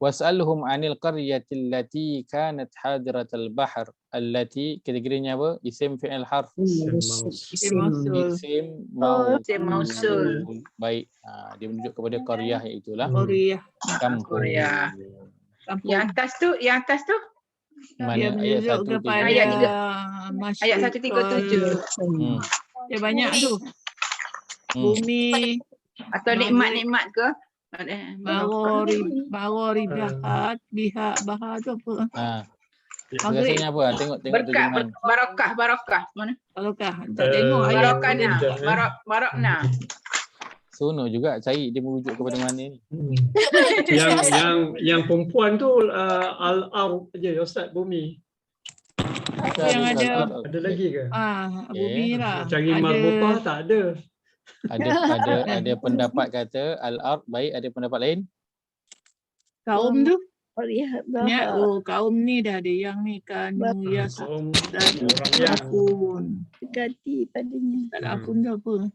Speaker 1: Was'alhum 'anil qaryati allati kanat hadiratal bahr. Allati kategorinya apa? Isim fi'il harf.
Speaker 6: Isim
Speaker 1: mausul. Baik. Dia menunjuk kepada qaryah, iaitu kampung.
Speaker 3: Yang atas tu
Speaker 1: Mana ayat 1
Speaker 3: ayat 137.
Speaker 6: Dia banyak tu. Bumi
Speaker 3: atau nikmat-nikmat ke?
Speaker 6: Bawaribahat biha baha tu apa?
Speaker 1: Rasanya apa? Tengok terjemahan.
Speaker 3: Barakah. Mana?
Speaker 6: Barakah. Tak tengok ayat.
Speaker 3: Barakna.
Speaker 1: Sono juga cari dia merujuk kepada mana ni.
Speaker 5: Yang perempuan tu al-ard je Ustaz, bumi.
Speaker 6: Yang
Speaker 5: ada lagi ke?
Speaker 6: Bumi lah.
Speaker 5: Cari marbutah tak ada.
Speaker 1: Ada pendapat kata al-ard, baik, ada pendapat lain?
Speaker 6: Kaum tu? Kaum ni dah ada yang ni kan Yasakun.
Speaker 4: Dekati padanya.
Speaker 6: Tak akun tu apa?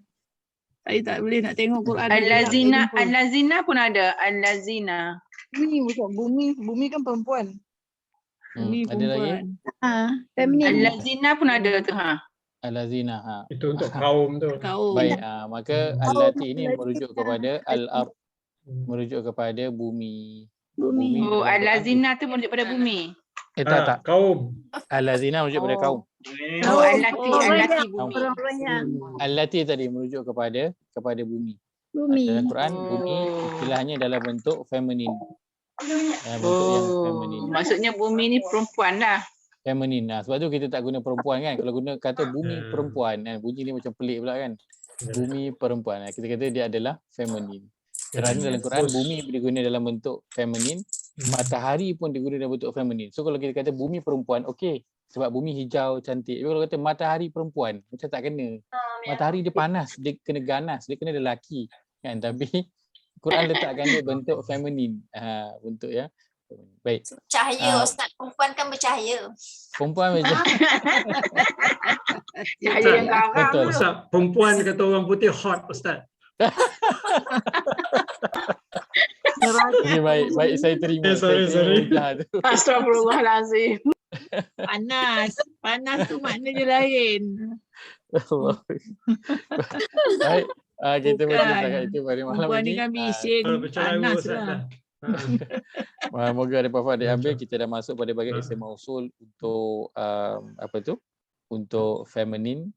Speaker 6: Saya tak boleh nak tengok Quran.
Speaker 3: Al-lazina pun ada. Al-lazina.
Speaker 7: Bumi kan perempuan.
Speaker 1: Ada lagi?
Speaker 3: Al-lazina pun ada tu.
Speaker 1: Al-lazina.
Speaker 5: Itu untuk kaum tu.
Speaker 1: Baik, maka allati ini merujuk kepada al-ard. Merujuk kepada bumi.
Speaker 3: Al-lazina tu merujuk pada bumi.
Speaker 1: Tak.
Speaker 5: Kaum.
Speaker 1: Al-lazina merujuk pada kaum.
Speaker 3: Allati bumi.
Speaker 1: Allati tadi merujuk kepada bumi. Dalam Quran bumi istilahnya dalam bentuk feminin. Bentuk yang feminin.
Speaker 3: Maksudnya bumi ni perempuan lah.
Speaker 1: Feminin. Sebab tu kita tak guna perempuan kan. Kalau guna kata bumi perempuan kan, bunyi ni macam pelik pula kan. Bumi perempuan. Kita kata dia adalah feminin. Kerana dalam Quran bumi diguna dalam bentuk feminin, matahari pun diguna dalam bentuk feminin. So kalau kita kata bumi perempuan, okey. Sebab bumi hijau cantik. Tapi kalau kata matahari perempuan, macam tak kena. Matahari dia panas, dia kena ganas, dia kena lelaki kan. Tapi Quran letakkan dia bentuk feminin. Bentuk ya. Baik.
Speaker 10: Cahaya Ustaz, perempuan kan bercahaya.
Speaker 1: Perempuan bercahaya.
Speaker 3: Cahaya yang garang.
Speaker 5: Betul. Ustaz, perempuan kata orang putih hot Ustaz.
Speaker 1: Okay, baik saya terima.
Speaker 5: Sorry.
Speaker 3: Astagfirullahalazim.
Speaker 6: Panas tu maknanya lain.
Speaker 1: Baik, kita bercakap itu pada malam ini.
Speaker 6: Kan bising panas lah.
Speaker 1: Moga ada apa-apa diambil. Kita dah masuk pada bahagian isim mausul untuk untuk feminin.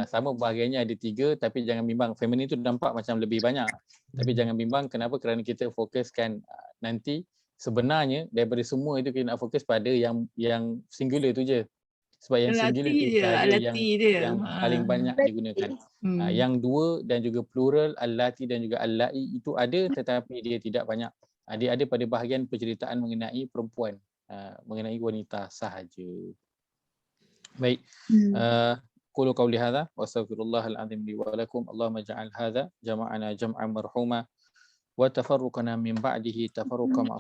Speaker 1: Sama bahagiannya ada 3, tapi jangan bimbang, feminin tu nampak macam lebih banyak, tapi jangan bimbang. Kenapa? Kerana kita fokuskan nanti sebenarnya daripada semua itu kita nak fokus pada yang singular tu je, sebab yang singular tu sahaja yang paling banyak digunakan. Yang 2 dan juga plural allati dan juga allai itu ada, tetapi dia tidak banyak. Dia ada pada bahagian penceritaan mengenai perempuan, mengenai wanita sahaja. Baik. قولوا قولي هذا واستغفر الله العظيم لي ولكم اللهم اجعل هذا جمعنا جمعا مرحوما وتفرقنا من بعده تفرقا معصوما